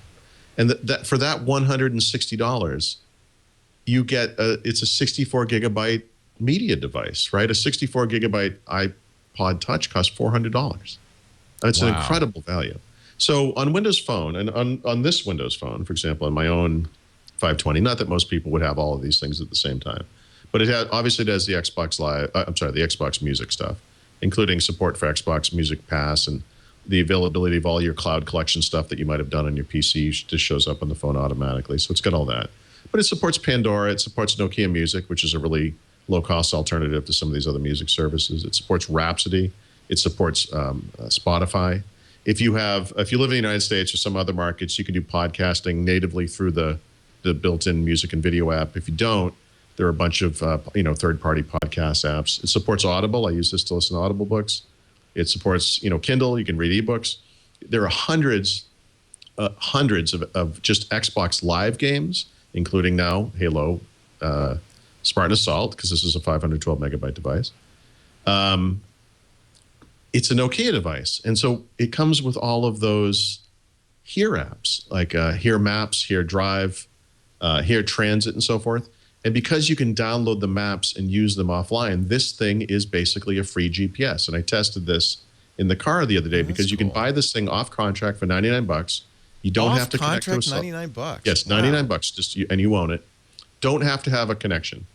And for that $160, you get it's a 64 gigabyte media device, right? A 64 gigabyte iPod Touch costs $400. It's an incredible value. So on Windows Phone, and on this Windows Phone, for example, on my own 520, not that most people would have all of these things at the same time, but obviously it has the Xbox Live, the Xbox Music stuff, including support for Xbox Music Pass and the availability of all your cloud collection stuff that you might have done on your PC just shows up on the phone automatically. So it's got all that. But it supports Pandora. It supports Nokia Music, which is a really low-cost alternative to some of these other music services. It supports Rhapsody. It supports Spotify. If you live in the United States or some other markets, you can do podcasting natively through the built-in music and video app. If you don't, there are a bunch of third-party podcast apps. It supports Audible. I use this to listen to Audible books. It supports Kindle. You can read ebooks. There are hundreds of just Xbox Live games, including now Halo, Spartan Assault, because this is a 512 megabyte device. It's a Nokia device. And so it comes with all of those Here apps, like Here Maps, Here Drive, Here Transit, and so forth. And because you can download the maps and use them offline, this thing is basically a free GPS. And I tested this in the car the other day because you can buy this thing off contract for $99. You don't have to connect to a cell. $99. Yes, $99. And you own it. Don't have to have a connection.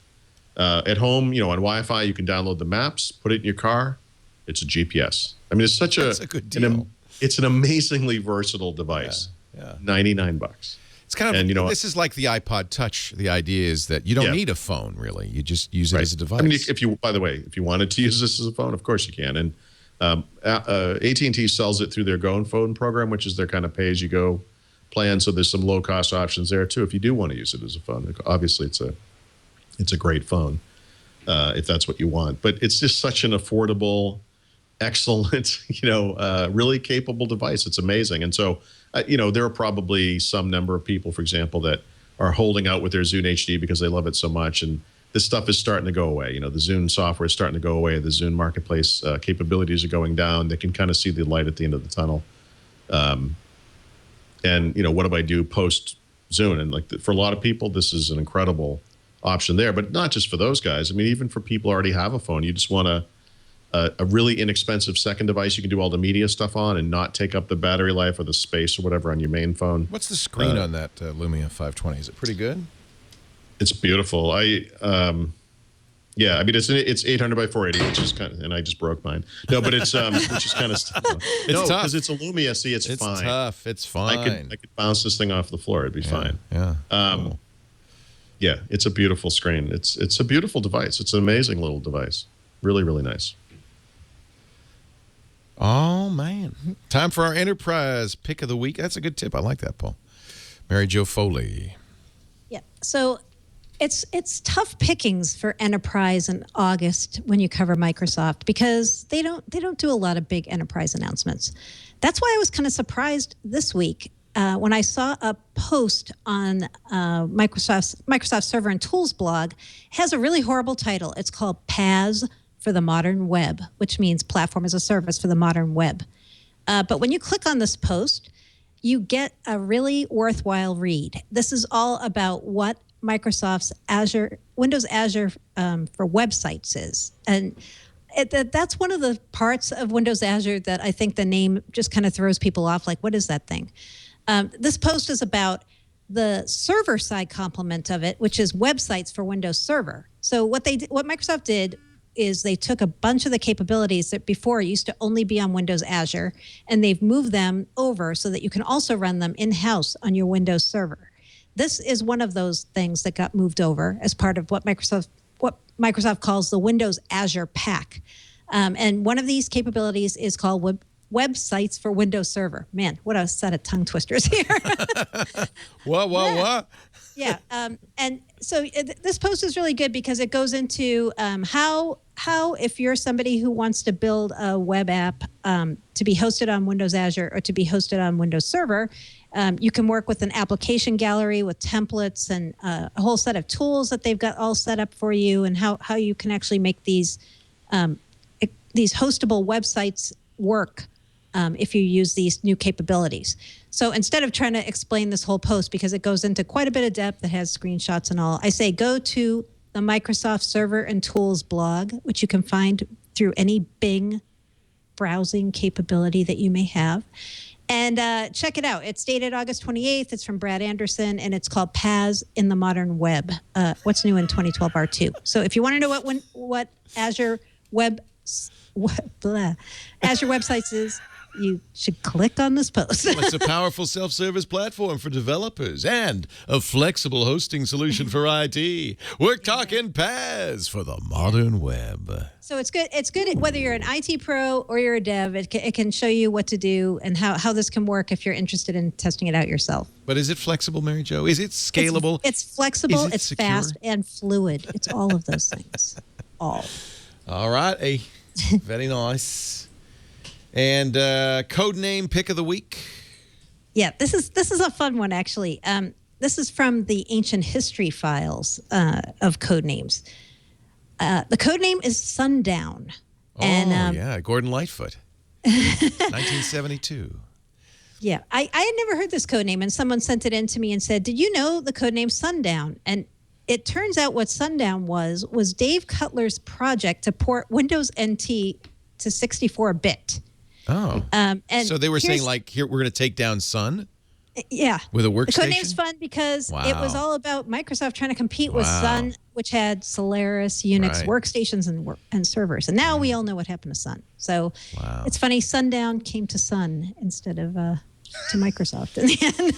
At home, on Wi-Fi, you can download the maps, put it in your car. It's a GPS. I mean, it's That's a good deal. It's an amazingly versatile device. Yeah. $99. It's kind of, this is like the iPod Touch. The idea is that you don't need a phone, really. You just use it as a device. I mean, by the way, if you wanted to use this as a phone, of course you can. And AT&T sells it through their Go Phone program, which is their kind of pay-as-you-go plan. So there's some low-cost options there, too, if you do want to use it as a phone. Obviously, it's a great phone if that's what you want. But it's just such an affordable, excellent, really capable device. It's amazing. And so, there are probably some number of people, for example, that are holding out with their Zune HD because they love it so much. And this stuff is starting to go away. The Zune software is starting to go away. The Zune marketplace capabilities are going down. They can kind of see the light at the end of the tunnel. And, what do I do post Zune? And for a lot of people, this is an incredible option there, but not just for those guys. I mean, even for people who already have a phone, you just want to a really inexpensive second device you can do all the media stuff on and not take up the battery life or the space or whatever on your main phone. What's the screen on that Lumia 520? Is it pretty good? It's beautiful. Yeah, I mean it's 800 by 480, which is kind of, and I just broke mine. No, but it's which is kind of It's tough because it's a Lumia. See, it's fine. It's tough. It's fine. I could bounce this thing off the floor. It'd be fine. Yeah. Cool. Yeah, it's a beautiful screen. It's a beautiful device. It's an amazing little device. Really, really nice. Oh, man. Time for our enterprise pick of the week. That's a good tip. I like that, Paul. Mary Jo Foley. Yeah. So it's tough pickings for enterprise in August when you cover Microsoft because they don't do a lot of big enterprise announcements. That's why I was kind of surprised this week when I saw a post on Microsoft Server and Tools blog. It has a really horrible title. It's called PaaS for the Modern Web, which means Platform as a Service for the Modern Web. But when you click on this post, you get a really worthwhile read. This is all about what Microsoft's Windows Azure for websites is. And that's one of the parts of Windows Azure that I think the name just kind of throws people off. Like, what is that thing? This post is about the server side complement of it, which is websites for Windows Server. So what Microsoft did is they took a bunch of the capabilities that before used to only be on Windows Azure, and they've moved them over so that you can also run them in-house on your Windows Server. This is one of those things that got moved over as part of what Microsoft calls the Windows Azure Pack. And one of these capabilities is called websites for Windows Server. Man, what a set of tongue twisters here. What? Yeah. And so this post is really good because it goes into how if you're somebody who wants to build a web app to be hosted on Windows Azure or to be hosted on Windows Server, you can work with an application gallery with templates and a whole set of tools that they've got all set up for you, and how you can actually make these hostable websites work if you use these new capabilities. So instead of trying to explain this whole post, because it goes into quite a bit of depth, it has screenshots and all, I say go to the Microsoft Server and Tools blog, which you can find through any Bing browsing capability that you may have. And check it out. It's dated August 28th. It's from Brad Anderson, and it's called PaaS in the Modern Web. What's new in 2012 R2. So if you want to know what Azure Azure Websites is, you should click on this post. It's a powerful self-service platform for developers and a flexible hosting solution for IT. We're talking PaaS for the modern web. So it's good. It's good whether you're an IT pro or you're a dev. It can show you what to do and how this can work if you're interested in testing it out yourself. But is it flexible, Mary Jo? Is it scalable? It's flexible. It's secure? Fast and fluid. It's all of those things. All right. Very nice. And code name pick of the week. Yeah, this is a fun one actually. This is from the ancient history files of code names. The code name is Sundown. Oh, and, Gordon Lightfoot, 1972. Yeah, I had never heard this code name, and someone sent it in to me and said, "Did you know the code name Sundown?" And it turns out what Sundown was Dave Cutler's project to port Windows NT to 64-bit. Oh. And so they were saying, like, here, we're going to take down Sun? Yeah. With a workstation? The codename's fun because it was all about Microsoft trying to compete with Sun, which had Solaris, Unix workstations and servers. And now we all know what happened to Sun. So it's funny, Sundown came to Sun instead of to Microsoft in the end.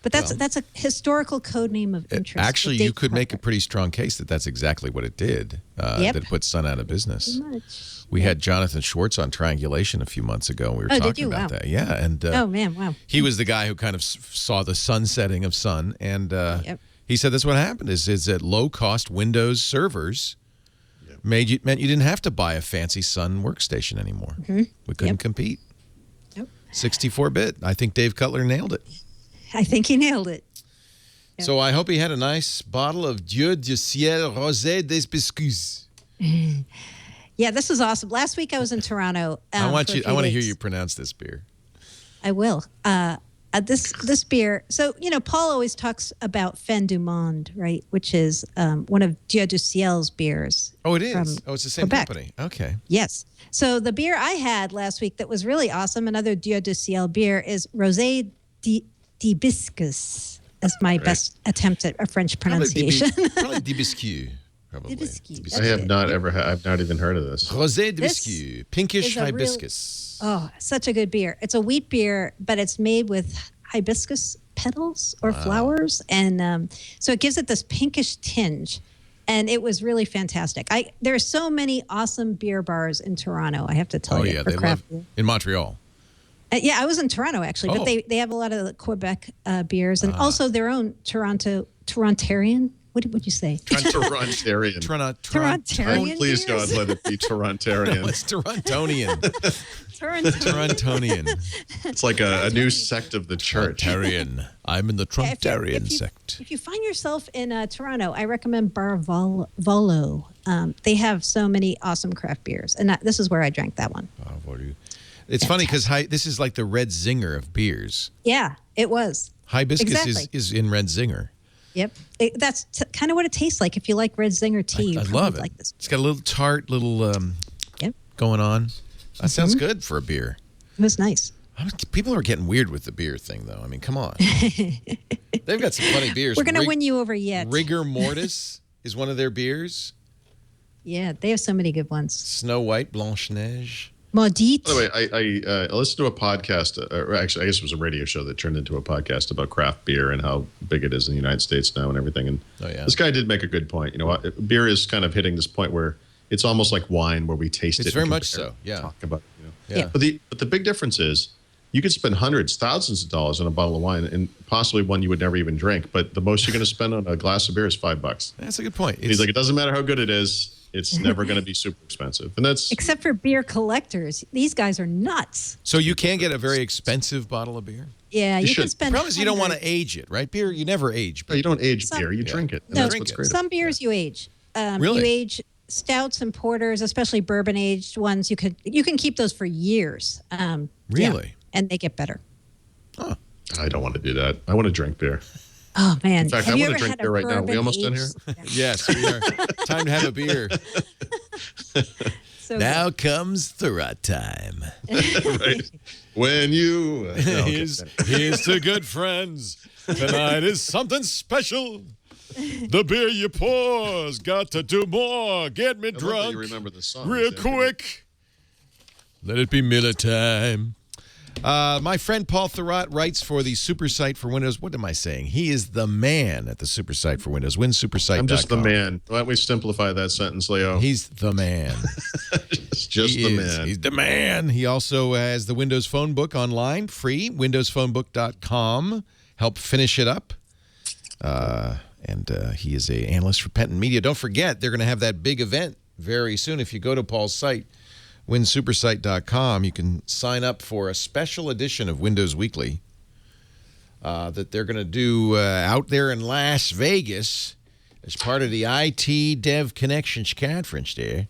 But that's a historical code name of interest. Actually, you could make a pretty strong case that that's exactly what it did. That put Sun out of business. Pretty much. We had Jonathan Schwartz on Triangulation a few months ago, and we were talking about that. Yeah, and oh man, wow. He was the guy who kind of saw the sunsetting of Sun, and he said that's what happened is that low-cost Windows servers meant you didn't have to buy a fancy Sun workstation anymore. Mm-hmm. We couldn't compete. Nope. 64-bit. I think Dave Cutler nailed it. I think he nailed it. Yep. So I hope he had a nice bottle of Dieu du ciel rosé des biscuits. Yeah, this is awesome. Last week I was in Toronto. I want to hear you pronounce this beer. I will. This beer. So Paul always talks about Fin du Monde, right? Which is one of Dieu du Ciel's beers. Oh, it is. It's the same Quebec. company. Okay. Yes. So the beer I had last week that was really awesome, another Dieu du Ciel beer, is Rosé d'Hibiscus. That's my best attempt at a French pronunciation. Probably d'Hibiscus. Probably. D'Hibiscus. I have not ever. I've not even heard of this. Rosé d'Hibiscus. Pinkish is a real- hibiscus. Oh, such a good beer. It's a wheat beer, but it's made with hibiscus petals or flowers. And so it gives it this pinkish tinge. And it was really fantastic. There are so many awesome beer bars in Toronto, I have to tell you. Oh, yeah. for They craft love beer. in Montreal. Yeah, I was in Toronto, actually. But Oh. they have a lot of the Quebec beers and also their own Torontarian. What would you say? Torontarian. Torontarian Please beers? God, let it be Torontarian. It's Torontonian. Torontarian. Torontonian. It's like a new sect of the church. Torontarian. I'm in the Torontarian if you- sect. If you find yourself in Toronto, I recommend Bar Volo. They have so many awesome craft beers. And this is where I drank that one. It's funny because this is like the Red Zinger of beers. Yeah, it was. Hibiscus Exactly. is in Red Zinger. Yep. That's kind of what it tastes like. If you like Red Zinger tea, I you love probably it. like this. It's got a little tart, Yep. going on. That sounds good for a beer. It was nice. People are getting weird with the beer thing, though. I mean, come on. They've got some funny beers. We're going to win you over yet. Rigor Mortis is one of their beers. Yeah, they have so many good ones. Snow White, Blanche Neige. Maudite. By the way, I listened to a podcast, or actually, I guess it was a radio show that turned into a podcast about craft beer and how big it is in the United States now and everything. And this guy did make a good point. Beer is kind of hitting this point where it's almost like wine, where we taste it. It's very and much compare so. it, Yeah. talk about it, Yeah. But the big difference is you could spend hundreds, thousands of dollars on a bottle of wine, and possibly one you would never even drink. But the most you're going to spend on a glass of beer is $5. That's a good point. He's like, it doesn't matter how good it is. It's never going to be super expensive. And that's Except for beer collectors. These guys are nuts. So you can get a very expensive bottle of beer? Yeah, you can should. spend. The problem is you don't want to hundreds. age it, right? Beer, you never age no, beer. you don't age Some- beer, you drink it. And No, that's drink what's it. great. Some beers you age. Really? You age stouts and porters, especially bourbon aged ones. You can keep those for years. Really? And they get better. I don't want to do that. I want to drink beer. Oh man! In fact, Have I you want ever to drink had a beer right now. We almost done here? bourbon-aged- Yes, we are. Time to have a beer. So Now comes the right time. Right. When you... no, okay. Here's to good friends. Tonight is something special. The beer you pour's got to do more. Get me I love that drunk you remember the song. real quick. Let it be Miller time. My friend Paul Thurrott writes for the Super Site for Windows. What am I saying? He is the man at the Super Site for Windows. WinSupersite.com. I'm just the man. Why don't we simplify that sentence, Leo? He's the man. It's just He the is. man. He's the man. He also has the Windows Phone Book online, free, windowsphonebook.com. Help finish it up. And he is an analyst for Penton Media. Don't forget, they're going to have that big event very soon. If you go to Paul's site, winsupersite.com, you can sign up for a special edition of Windows Weekly that they're going to do out there in Las Vegas as part of the IT Dev Connections Conference there.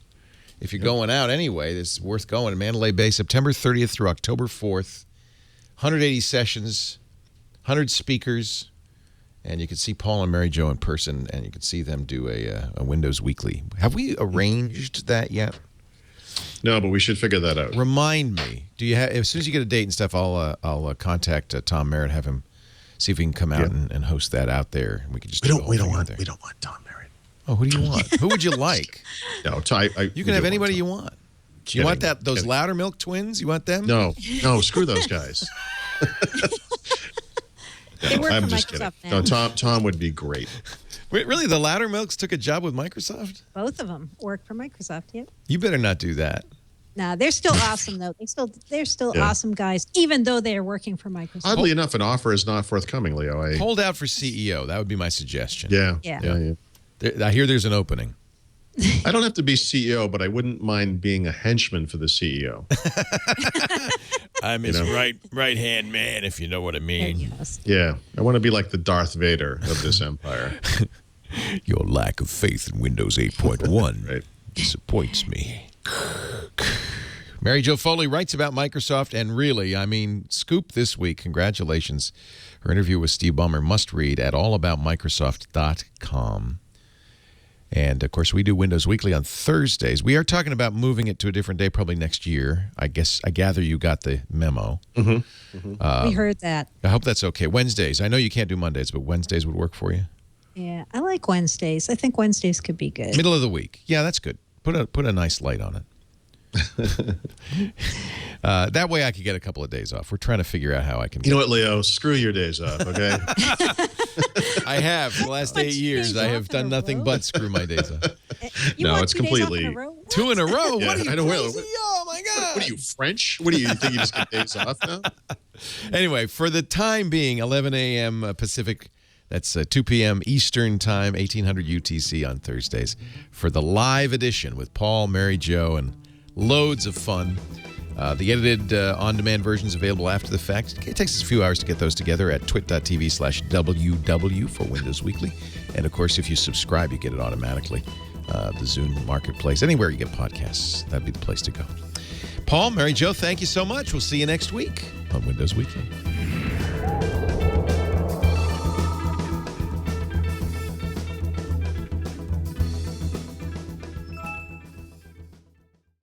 If you're going out anyway, it's worth going. In Mandalay Bay, September 30th through October 4th. 180 sessions, 100 speakers, and you can see Paul and Mary Jo in person, and you can see them do a Windows Weekly. Have we arranged that yet? No, but we should figure that out. Remind me. Do you have? As soon as you get a date and stuff, I'll contact Tom Merritt, have him see if he can come out and host that out there. And we could just We do don't the whole thing out want there. Tom Merritt. Oh, who do you want? Who would you like? No, You can have anybody you want. You want those Kidding. Loudermilk twins? You want them? No, screw those guys. They work I'm for just kidding. Microsoft now. No, Tom would be great. Wait, really? The Loudermilks took a job with Microsoft? Both of them work for Microsoft. Yep. You better not do that. Nah, they're still awesome though. They're still Yeah. awesome guys, even though they are working for Microsoft. Oddly enough, an offer is not forthcoming, Leo. Hold out for CEO. That would be my suggestion. Yeah. Yeah. I hear there's an opening. I don't have to be CEO, but I wouldn't mind being a henchman for the CEO. I'm his right-hand man, if you know what I mean. Yes. Yeah. I want to be like the Darth Vader of this empire. Your lack of faith in Windows 8.1 Right. disappoints me. Mary Jo Foley writes about Microsoft, and really, I mean, scoop this week. Congratulations. Her interview with Steve Ballmer, must read at allaboutmicrosoft.com. And, of course, we do Windows Weekly on Thursdays. We are talking about moving it to a different day probably next year. I gather you got the memo. We heard that. I hope that's okay. Wednesdays. I know you can't do Mondays, but Wednesdays would work for you. Yeah, I like Wednesdays. I think Wednesdays could be good. Middle of the week. Yeah, that's good. Put a nice light on it. That way I could get a couple of days off. We're trying to figure out how I can. You know what, Leo? Screw your days off, okay? I have. For the last 8 years, I have done nothing but screw my days off. No, it's completely. 2 in a row? Yeah, What are you, I know. crazy? Oh, my God. What are you, French? What do you think you just get days off now? Anyway, for the time being, 11 a.m. Pacific, that's 2 p.m. Eastern Time, 1800 UTC on Thursdays, for the live edition with Paul, Mary Jo, and loads of fun. The edited on-demand versions available after the fact. It takes us a few hours to get those together at twit.tv/WW for Windows Weekly. And, of course, if you subscribe, you get it automatically. The Zune Marketplace, anywhere you get podcasts, that'd be the place to go. Paul, Mary Jo, thank you so much. We'll see you next week on Windows Weekly.